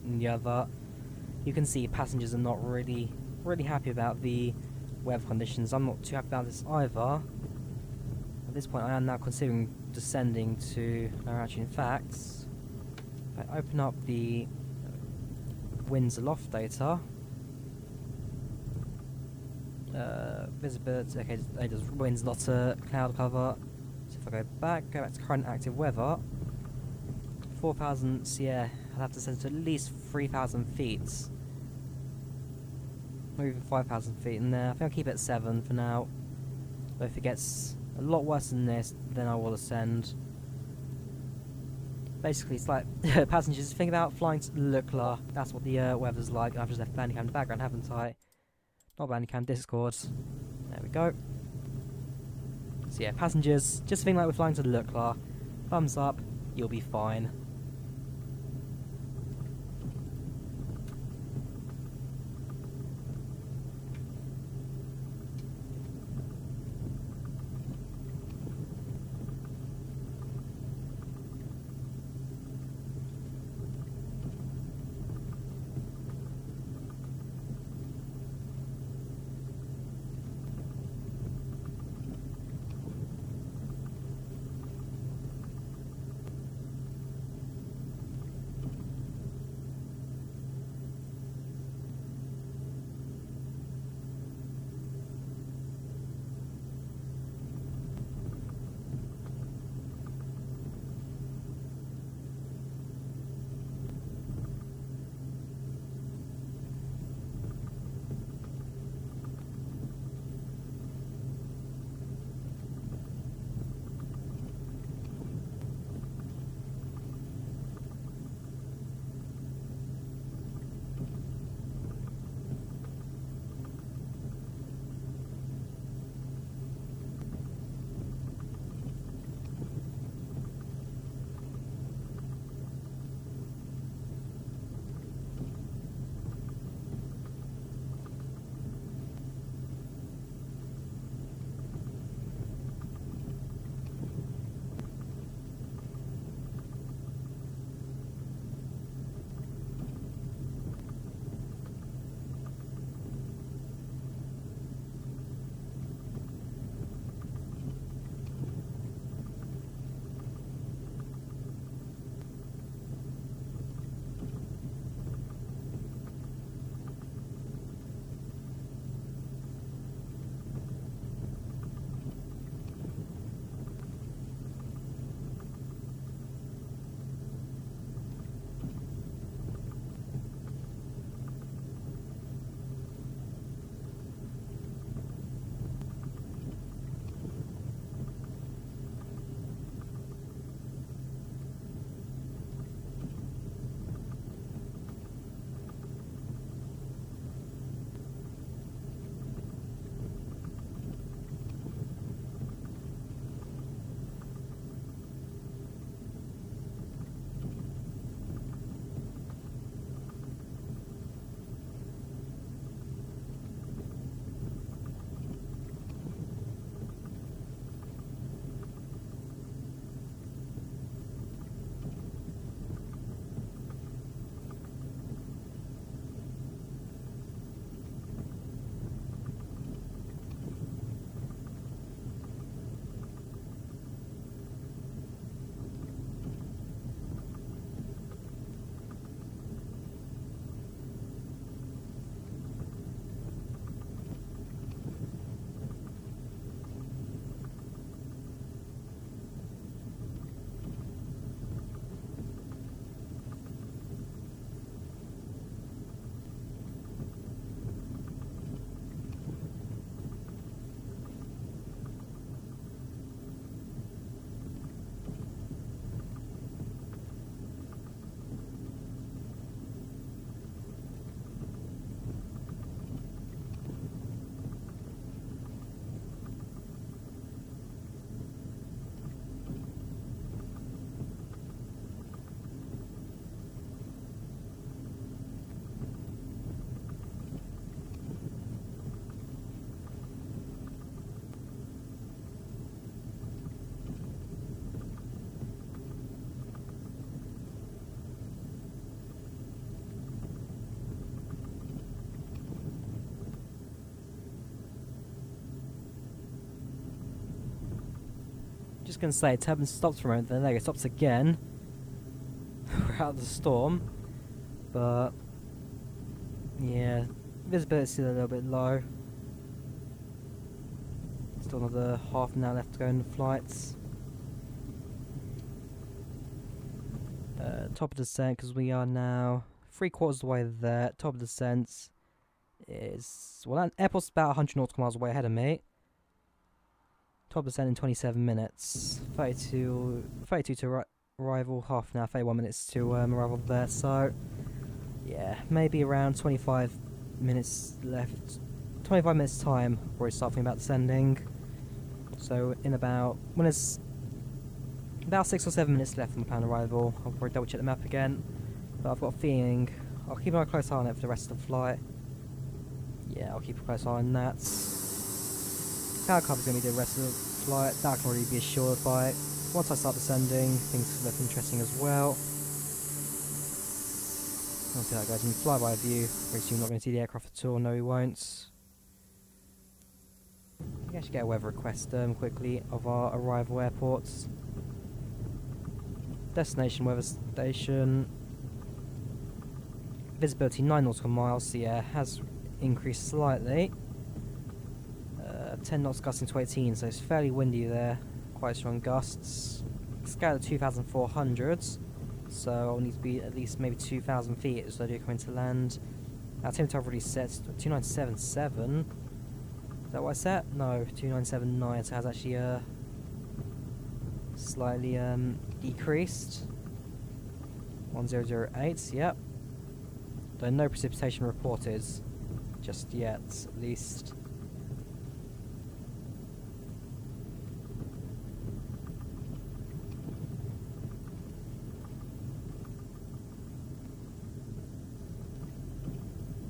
and the other. You can see passengers are not really happy about the weather conditions. I'm not too happy about this either. At this point, I am now considering descending to lower altitude. In fact, if I open up the winds aloft data, visibility, okay, it does winds, not cloud cover. So if I go back to current active weather, 4,000, so yeah, I'll have to send to at least 3,000 feet. Or even 5,000 feet in there. I think I'll keep it at 7 for now. But if it gets a lot worse than this, then I will ascend. Basically, it's like, passengers, think about flying to Lukla. That's what the weather's like. I've just left Bandicam in the background, haven't I? Not Bandicam, Discord. There we go. So yeah, passengers, just think like we're flying to Lukla. Thumbs up, you'll be fine. Just gonna say, turbine stops for a moment, then there it stops again. We're out of the storm, but yeah, visibility's still a little bit low. Still another half an hour left to go in the flights. top of descent, because we are now 3/4 of the way there. Top of descent is, well, that airport's about 100 nautical miles away ahead of me. Top of descent in 27 minutes. 32 to arrival, half an hour, 31 minutes to arrival there. So, yeah, maybe around 25 minutes left. 25 minutes time before we start thinking about descending. So, in about, when it's about 6 or 7 minutes left from the planned arrival, I'll probably double check the map again. But I've got a feeling I'll keep a close eye on it for the rest of the flight. Yeah, I'll keep a close eye on that. Cloud cover's going to be the rest of the flight. That I can already be assured by. Once I start descending, things look interesting as well. We'll see how it goes in the flyby view. Pretty soon we're not going to see the aircraft at all. No, we won't. We can actually get a weather request quickly of our arrival airports. Destination weather station. Visibility 9 nautical miles. So yeah, has increased slightly. 10 knots gusting to 18, so it's fairly windy there. Quite strong gusts. Scale of 2,400s, so I'll need to be at least maybe 2,000 feet as I do come into land. Our temperature I've already set 2977. Is that what I set? No, 2979. So it has actually slightly decreased. 1008. Yep. Though no precipitation reported just yet, at least.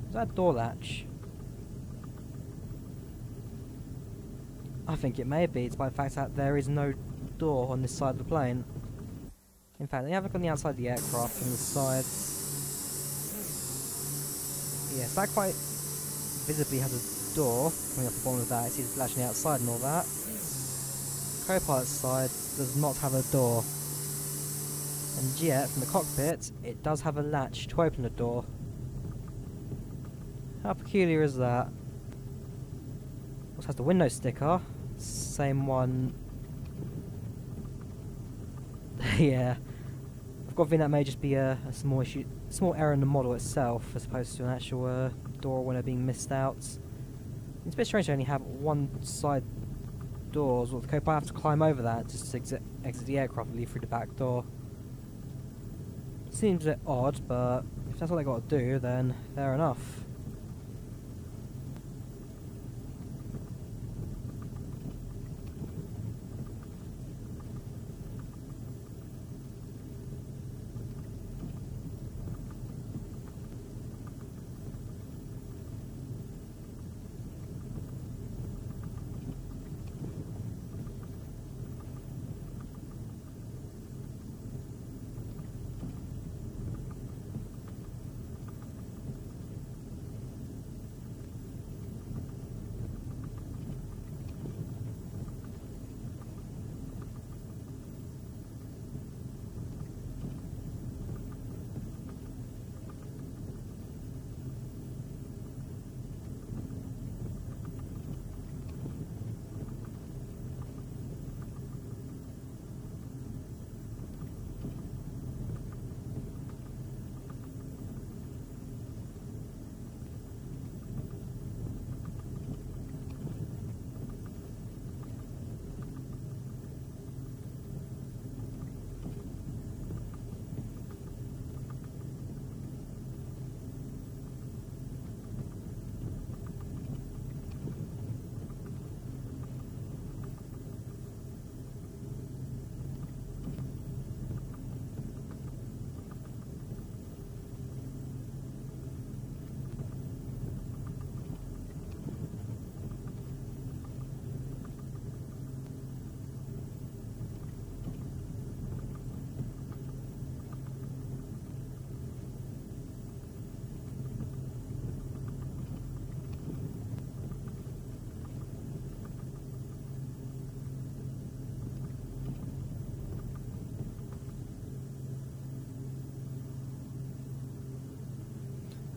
Is that a door latch? I think it may be, despite the fact that there is no door on this side of the plane. In fact, let me have a look on the outside of the aircraft from the sides. Yes, that quite visibly has a door coming up the bottom of that. It's latch on the outside and all that. Co-pilot's side does not have a door. And yet, from the cockpit, it does have a latch to open the door. How peculiar is that? Also has the window sticker. Same one. Yeah. I've got a feeling that may just be a small issue, small error in the model itself, as opposed to an actual door window being missed out. It's a bit strange to only have one side doors, or the co-pilot have to climb over that just to exit the aircraft and leave through the back door. Seems a bit odd, but if that's what they got to do, then fair enough.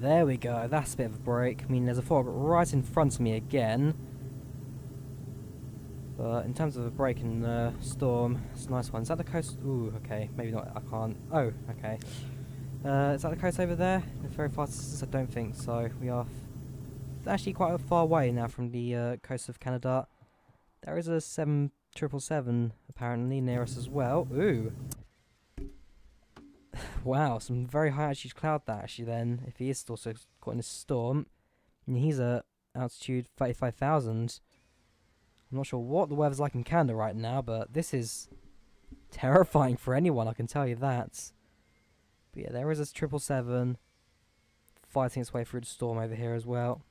There we go, that's a bit of a break. I mean, there's a fog right in front of me again. But in terms of a break in the storm, it's a nice one. Is that the coast? Ooh, okay, maybe not. I can't. Oh, okay. Is that the coast over there? In a very far distance? I don't think so. We are actually quite a far away now from the coast of Canada. There is a 777 apparently near us as well. Ooh. Wow, some very high altitude cloud that actually then, if he is also caught in a storm. And he's at altitude 35,000. I'm not sure what the weather's like in Canada right now, but this is terrifying for anyone, I can tell you that. But yeah, there is a 777 fighting its way through the storm over here as well.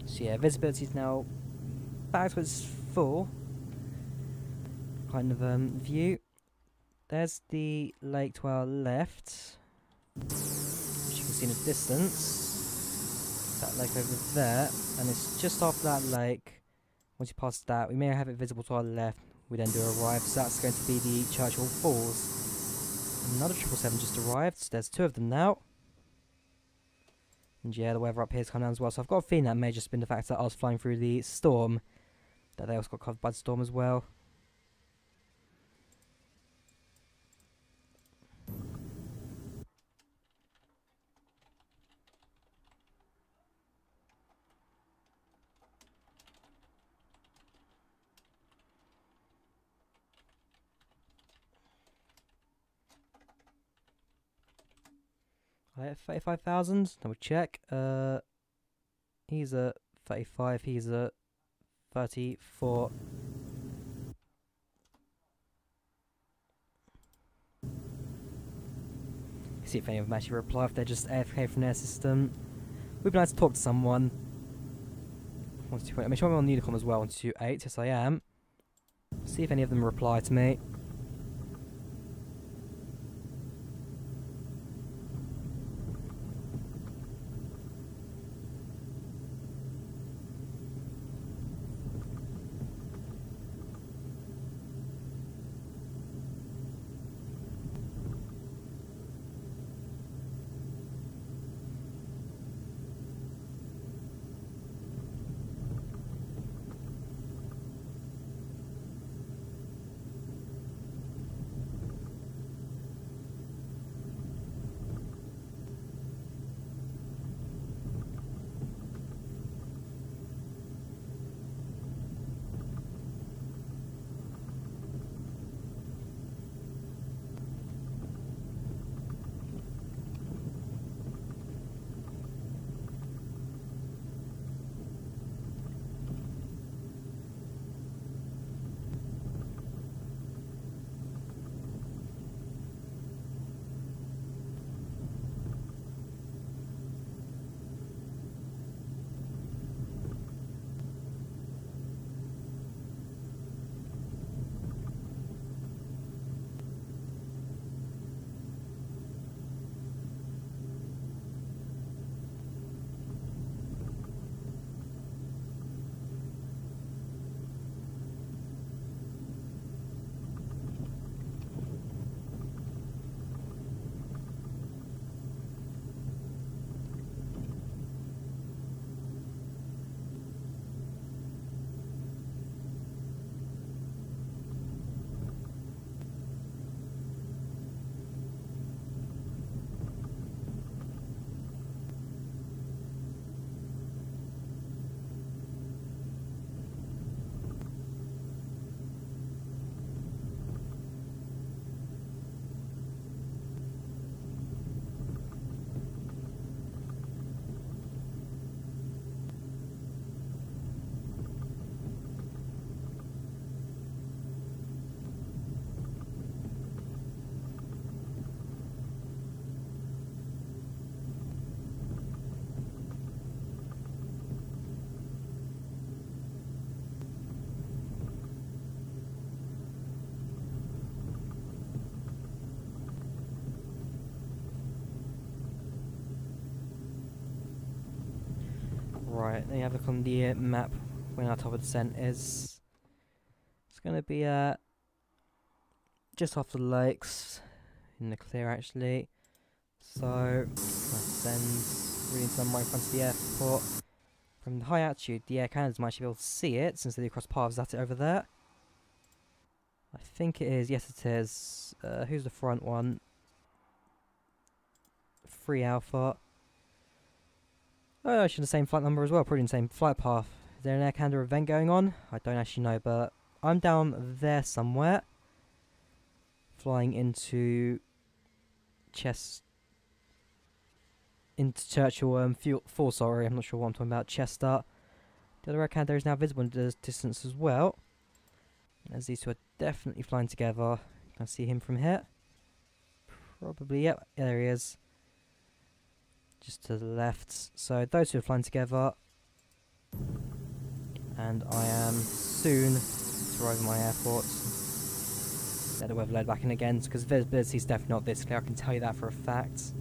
So yeah, visibility is now back to its full kind of view. There's the lake to our left, which you can see in the distance. That lake over there, and it's just after that lake. Once you pass that, we may have it visible to our left. We then do arrive, so that's going to be the Churchill Falls. Another 777 just arrived, so there's two of them now. And yeah, the weather up here has come down as well, so I've got a feeling that may just been the fact that I was flying through the storm, that they also got covered by the storm as well. I have 35,000. Double check. He's at 35. He's at 34. See if any of them actually reply. If they're just AFK from their system. We've been able to talk to someone. 128. Make sure I'm on the Unicom as well. 128. Yes, I am. See if any of them reply to me. Right, let me have a look on the map when our top of descent is. It's going to be just off the lakes, in the clear actually. So, descend really into right in front of the airport. From the high altitude, the air cannons might actually be able to see it since they cross paths at it over there. I think it is, yes it is. Who's the front one? 3 Alpha. Oh, actually the same flight number as well, probably the same flight path. Is there an Air Canada event going on? I don't actually know, but I'm down there somewhere. Flying into Churchill Fall, sorry, I'm not sure what I'm talking about. Chester. The other Air Canada is now visible in the distance as well. As these two are definitely flying together. Can I see him from here? Probably, yep, there he is. Just to the left. So those two are flying together. And I am soon to arrive at my airport. Let the weather load back in again, because visibility is definitely not this clear, I can tell you that for a fact.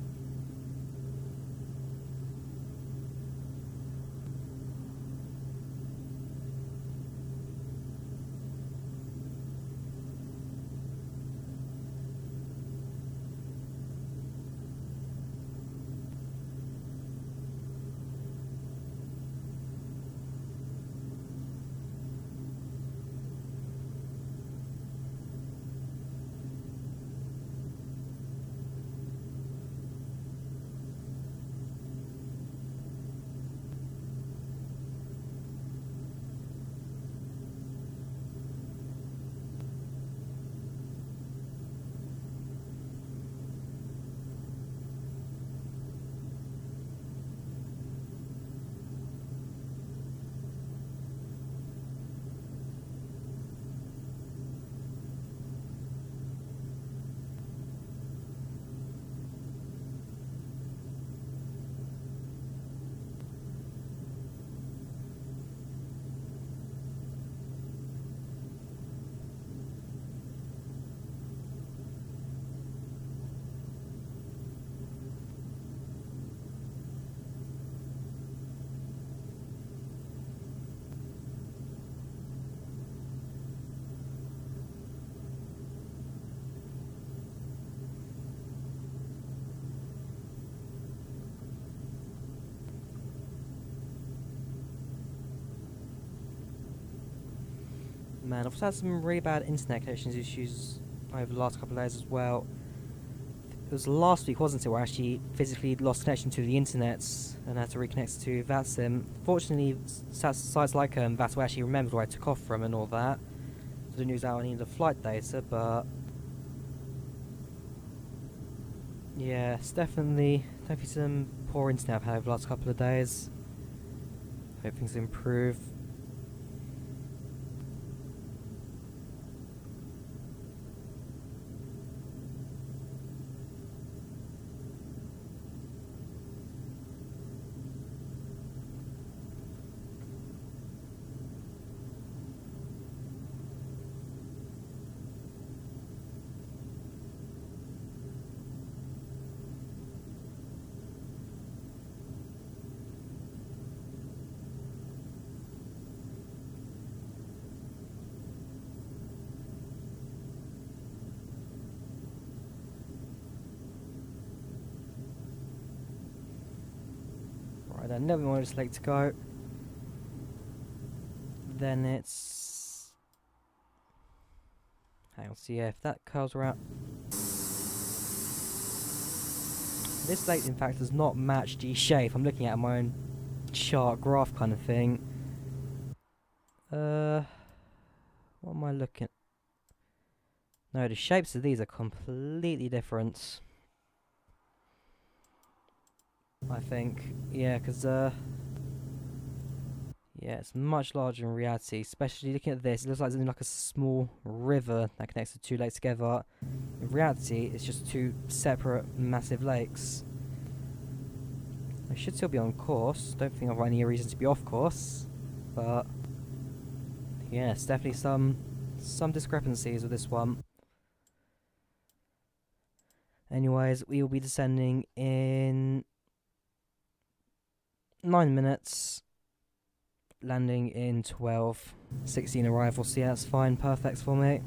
Man, I've had some really bad internet connection issues over the last couple of days as well. It was last week, wasn't it, where I actually physically lost connection to the internet and had to reconnect to VATSIM. Fortunately, sites like VATSIM actually remembered where I took off from and all that. So the news out I needed the flight data, but yeah, it's definitely some poor internet I've had over the last couple of days. Hope things improve. I never wanted this lake to go. Then it's... hang on, so yeah, if that curls around... this lake, in fact, does not match the shape. I'm looking at my own chart, graph kind of thing. What am I looking at? No, the shapes of these are completely different. I think, yeah, because yeah, it's much larger in reality. Especially looking at this, it looks like there's like a small river that connects the two lakes together. In reality, it's just two separate, massive lakes. I should still be on course. Don't think I've got any reason to be off course, but yeah, it's definitely some discrepancies with this one. Anyways, we will be descending in 9 minutes, landing in 12:16 arrival, so yeah, that's fine, perfect for me.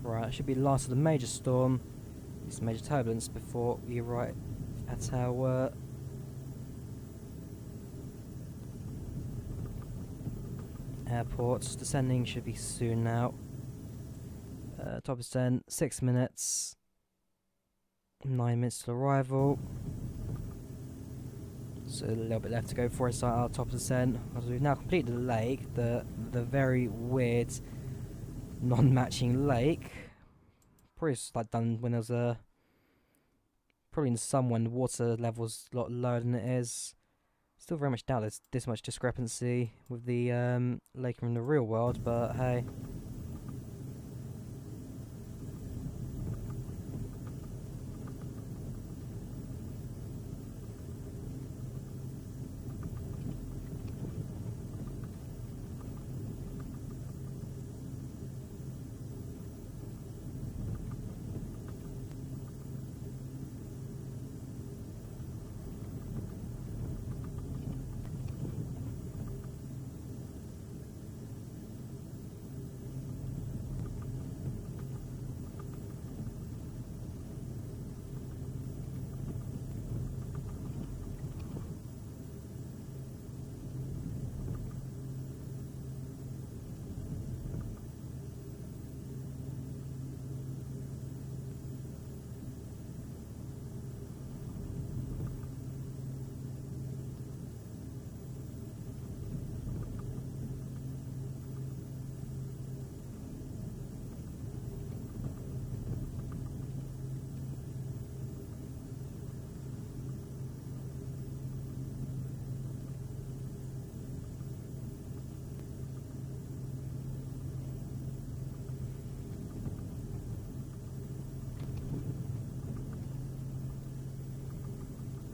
Right, it should be the last of the major storm, this major turbulence, before we arrive at our airport. Descending should be soon now. Top descent, 6 minutes, 9 minutes to arrival. So a little bit left to go before I start our top descent. As we've now completed the lake, the very weird non-matching lake. Probably like done when there's probably in the summer when the water level's a lot lower than it is. Still very much doubt there's this much discrepancy with the lake in the real world, but hey.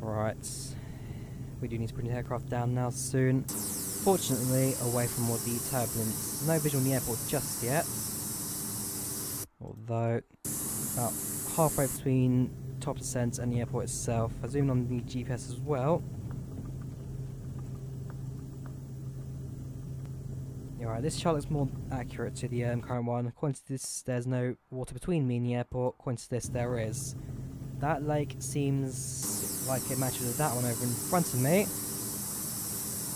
Right, we do need to bring the aircraft down now soon. Fortunately, away from all the turbulence. No visual on the airport just yet. Although, about halfway between top descent and the airport itself. I zoomed on the GPS as well. Alright, this chart looks more accurate to the current one. According to this, there's no water between me and the airport. According to this, there is. That lake seems like it matches with that one over in front of me.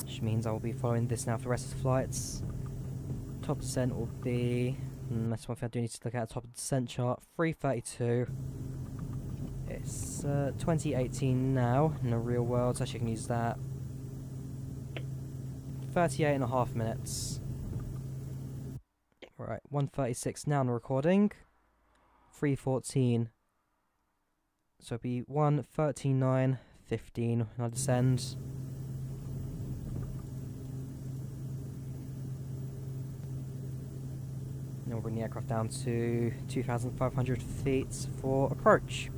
Which means I will be following this now for the rest of the flights. Top descent will be... that's one thing I do need to look at, top of the descent chart. 332. It's 2018 now in the real world, so actually I can use that. 38.5 minutes. Right, 1:36 now in the recording. 3:14. So it'll be 1:39.15 when I descend. And we'll bring the aircraft down to 2,500 feet for approach.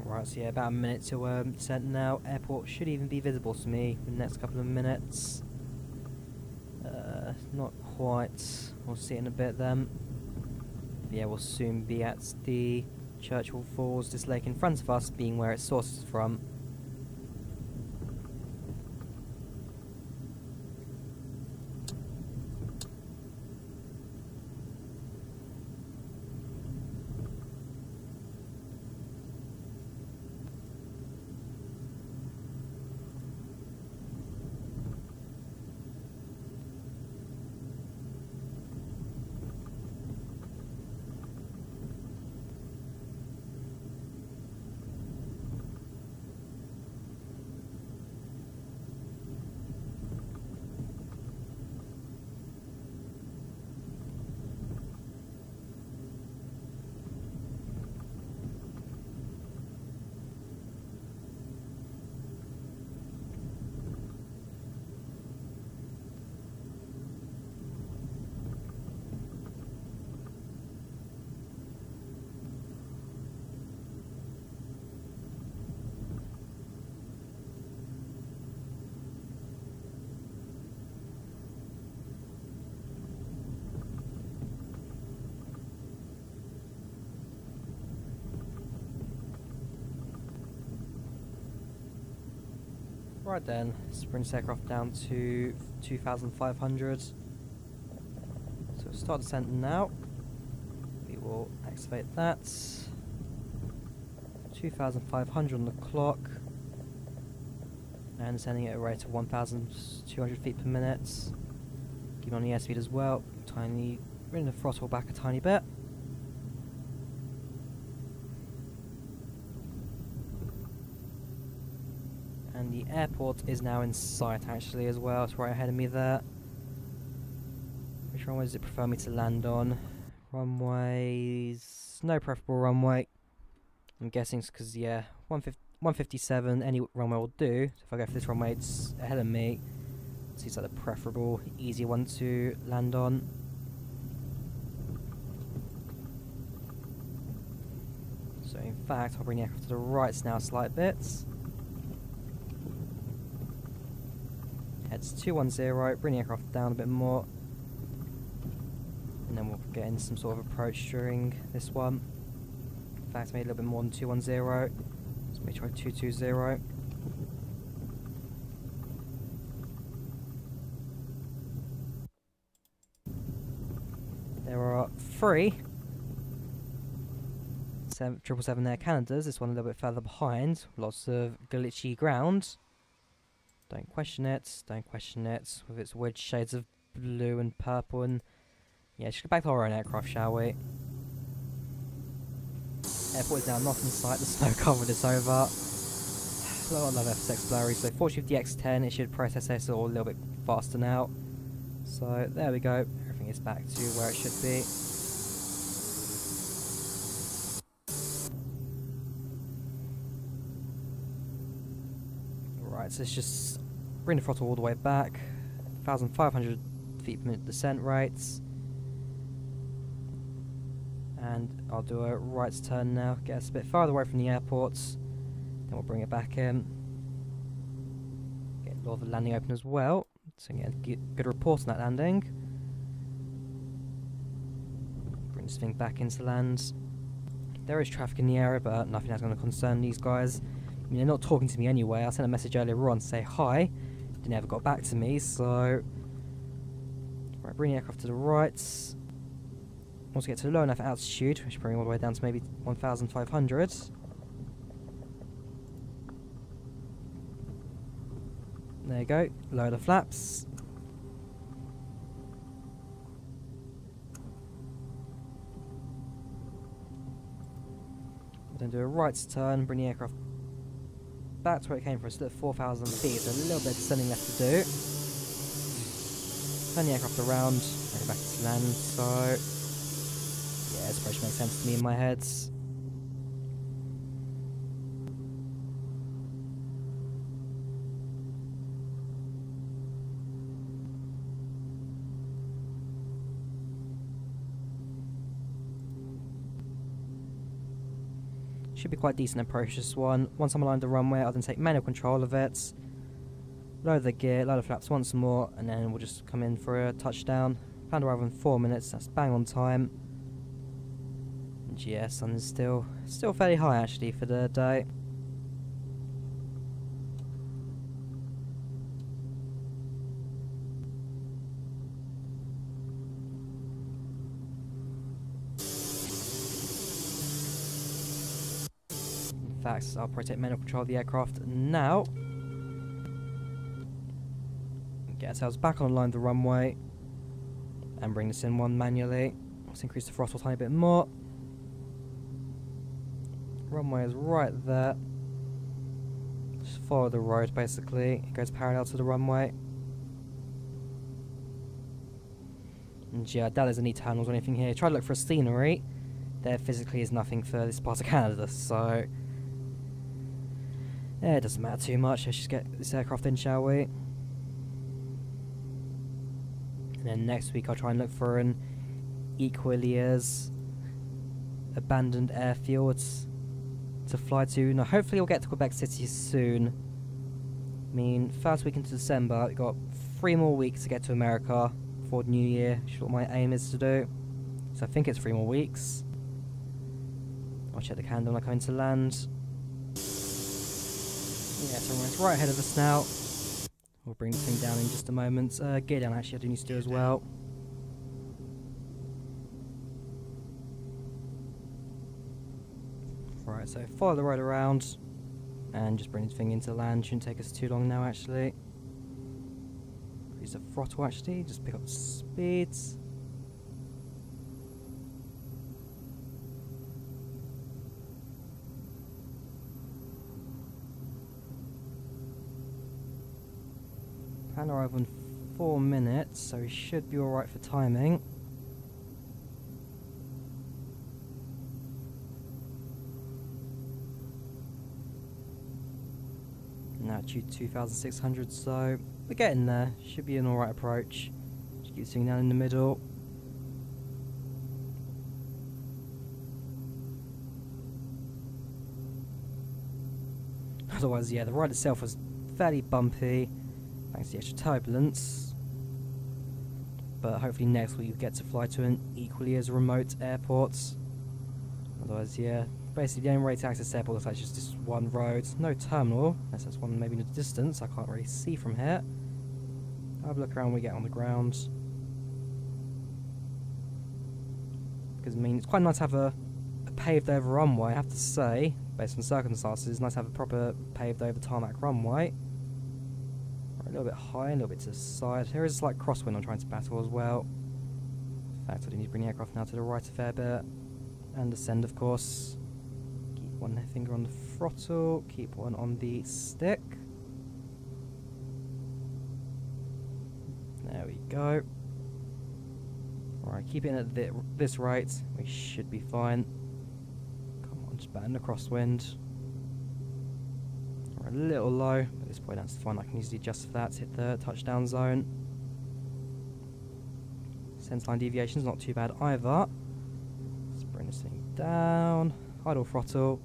Right, so yeah, about a minute to descent now. Airport should even be visible to me in the next couple of minutes. Not quite. We'll see it in a bit then. Yeah, we'll soon be at the Churchill Falls, this lake in front of us being where its source is from. Right then, let's bring this aircraft down to 2,500. So we'll start descent now. We will activate that. 2,500 on the clock. And descending at a rate of 1,200 feet per minute. Keep on the airspeed as well. Bring the throttle back a tiny bit. And the airport is now in sight actually as well, it's right ahead of me there. Which runway does it prefer me to land on? Runways... no preferable runway. I'm guessing it's because, yeah, 157, any runway will do. So if I go for this runway, it's ahead of me. It seems like the preferable, easy one to land on. So in fact, I'll bring the aircraft to the right now a slight bit. Heads 210, bring the aircraft down a bit more. And then we'll get in some sort of approach during this one. In fact, maybe a little bit more than 210. Let's maybe try 220. There are 3 777 Air Canadas. This one a little bit further behind. Lots of glitchy ground. Don't question it. Don't question it. With its weird shades of blue and purple and... Yeah, let's get back to our own aircraft, shall we? Airport is now not in sight. The snow covered is over. I love FSX blurry. So fortunately with the X10, it should process this all a little bit faster now. So there we go. Everything is back to where it should be. Right, so let's just bring the throttle all the way back. 1,500 feet per minute descent rates. And I'll do a right turn now, get us a bit farther away from the airports. Then we'll bring it back in. Get all the landing open as well, so get a good report on that landing. Bring this thing back into land. There is traffic in the area, but nothing that's going to concern these guys. I mean, they're not talking to me anyway. I sent a message earlier on to say hi. They never got back to me, so... Right, bring the aircraft to the right. Once we get to a low enough altitude, we should bring it all the way down to maybe 1,500. There you go, lower the flaps. Then do a right turn, bring the aircraft back to where it came from, still at 4,000 feet, so a little bit of descending left to do. Turn the aircraft around, bring it back to land, so... Yeah, this approach makes sense to me in my head. Should be quite decent approach, this one. Once I'm aligned the runway, I'll then take manual control of it. Lower the gear, lower the flaps once more, and then we'll just come in for a touchdown. Planned arrival in 4 minutes, that's bang on time. And yeah, sun is still fairly high actually for the day. In fact, I'll probably take manual control of the aircraft now. Get ourselves back on line of the runway and bring this in one manually. Let's increase the throttle a tiny bit more. Runway is right there. Just follow the road basically. It goes parallel to the runway. And yeah, that isn't any tunnels or anything here. Try to look for a scenery. There physically is nothing for this part of Canada, so yeah, it doesn't matter too much. Let's just get this aircraft in, shall we? And then next week I'll try and look for an equally as abandoned airfield to fly to. Now hopefully we'll get to Quebec City soon. I mean, first week into December, we've got 3 more weeks to get to America before New Year, which is what my aim is to do. So I think it's 3 more weeks. I'll check the calendar when I come into land. Yeah, so it's right ahead of us now. We'll bring the thing down in just a moment. Gear down actually I do need to do as well. Right, so follow the road around and just bring the thing into land. Shouldn't take us too long now actually. Increase the throttle actually, just pick up the speeds. Plan arrival in 4 minutes, so we should be alright for timing. Now altitude 2,600, so we're getting there. Should be an alright approach. Just keep sitting down in the middle. Otherwise, yeah, the ride itself was fairly bumpy, thanks to the extra turbulence. But hopefully next week we'll get to fly to an equally as remote airport. Otherwise, yeah, basically the only way to access the airport looks like just this one road. No terminal, unless there's one maybe in the distance I can't really see from here. I'll have a look around when we get on the ground. Because I mean, it's quite nice to have a a paved over runway, I have to say, based on circumstances, it's nice to have a proper paved over tarmac runway. Right, a little bit high, a little bit to the side. There is a slight crosswind I'm trying to battle as well. In fact, I do need to bring the aircraft now to the right a fair bit. And descend, of course. Keep one finger on the throttle, keep one on the stick. There we go. Alright, keep it at this rate. We should be fine. Come on, just batten the crosswind. Alright, a little low. At this point, that's fine. I can easily adjust for that to hit the touchdown zone. Centerline deviation's not too bad either. Let's bring this thing down. Idle throttle.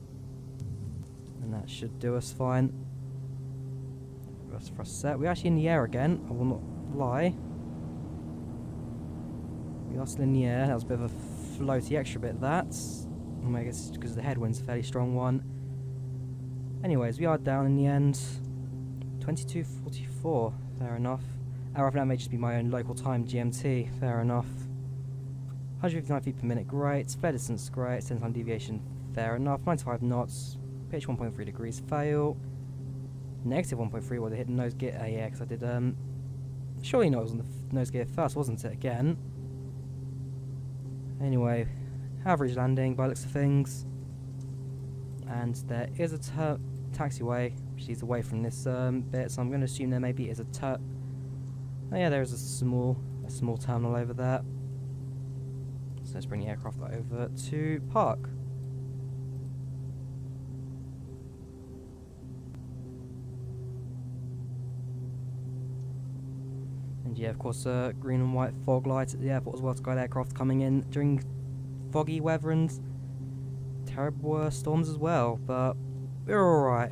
And that should do us fine. Reverse thrust set. We're actually in the air again. I will not lie. We are still in the air. That was a bit of a floaty extra bit, that. I guess because the headwind's a fairly strong one. Anyways, we are down in the end. 22:44. Fair enough. Hour that may just be my own local time, GMT. Fair enough. 159 feet per minute, great. Flare distance, great. Centerline deviation, fair enough. 95 knots. Pitch 1.3 degrees, fail. Negative 1.3, well, they hit the nose gear. Yeah, because I did, surely not, it was on the nose gear first, wasn't it, again? Anyway, average landing by the looks of things. And there is a taxiway, which leads away from this bit, so I'm going to assume there maybe is a oh yeah, there is a small terminal over there. So let's bring the aircraft over to park. And yeah, of course, green and white fog lights at the airport as well to guide aircraft coming in during foggy weather and terrible storms as well, but we're alright.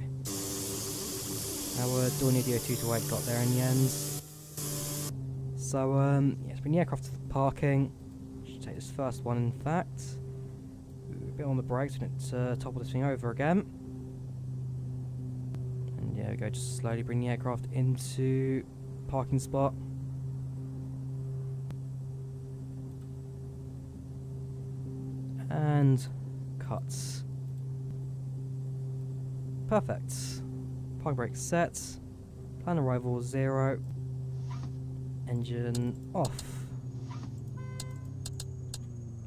Our Dornier DO228 got there in the end. So, yeah, let's bring the aircraft to the parking. Should take this first one, in fact. Ooh, a bit on the brakes when it topple this thing over again. And yeah, we go, just slowly bring the aircraft into parking spot. And cuts. Perfect. Parking brake set. Plan arrival 0. Engine off.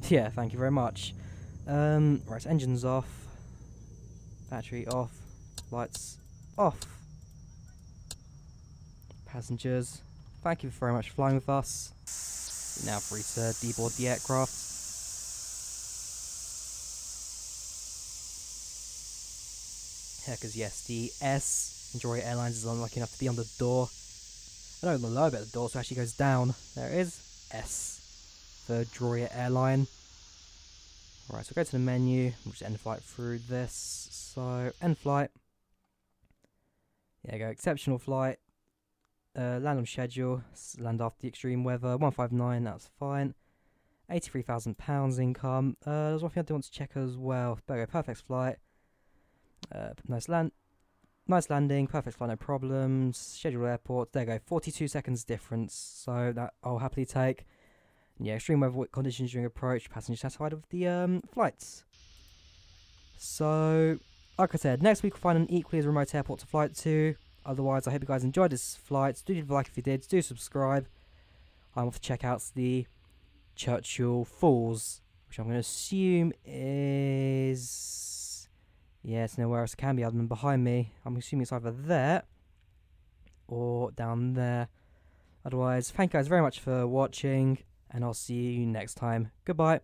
Yeah, thank you very much. Right, engine's off. Battery off. Lights off. Passengers, thank you very much for flying with us. You're now free to deboard the aircraft. Yeah, because yes, the S in Drawyah Airlines is unlucky enough to be on the door. I don't know the lower bit of the door, so it actually goes down. There it is. S for Drawyah Airline. Right, so go to the menu. We'll just end flight through this. So, end flight. Yeah, go exceptional flight. Land on schedule. Land after the extreme weather. 159, that's fine. £83,000 income. There's one thing I do want to check as well. There we go, perfect flight. Nice landing, perfect flight, no problems. Scheduled airport, there you go, 42 seconds difference, so that I'll happily take. And yeah, extreme weather conditions during approach, passengers satisfied with the flights. So, like I said, next week we'll find an equally as remote airport to fly to. Otherwise, I hope you guys enjoyed this flight. Do leave a like if you did, do subscribe. I'm off to check out the Churchill Falls, which I'm going to assume is... yeah, it's nowhere else it can be other than behind me. I'm assuming it's either there or down there. Otherwise, thank you guys very much for watching, and I'll see you next time. Goodbye.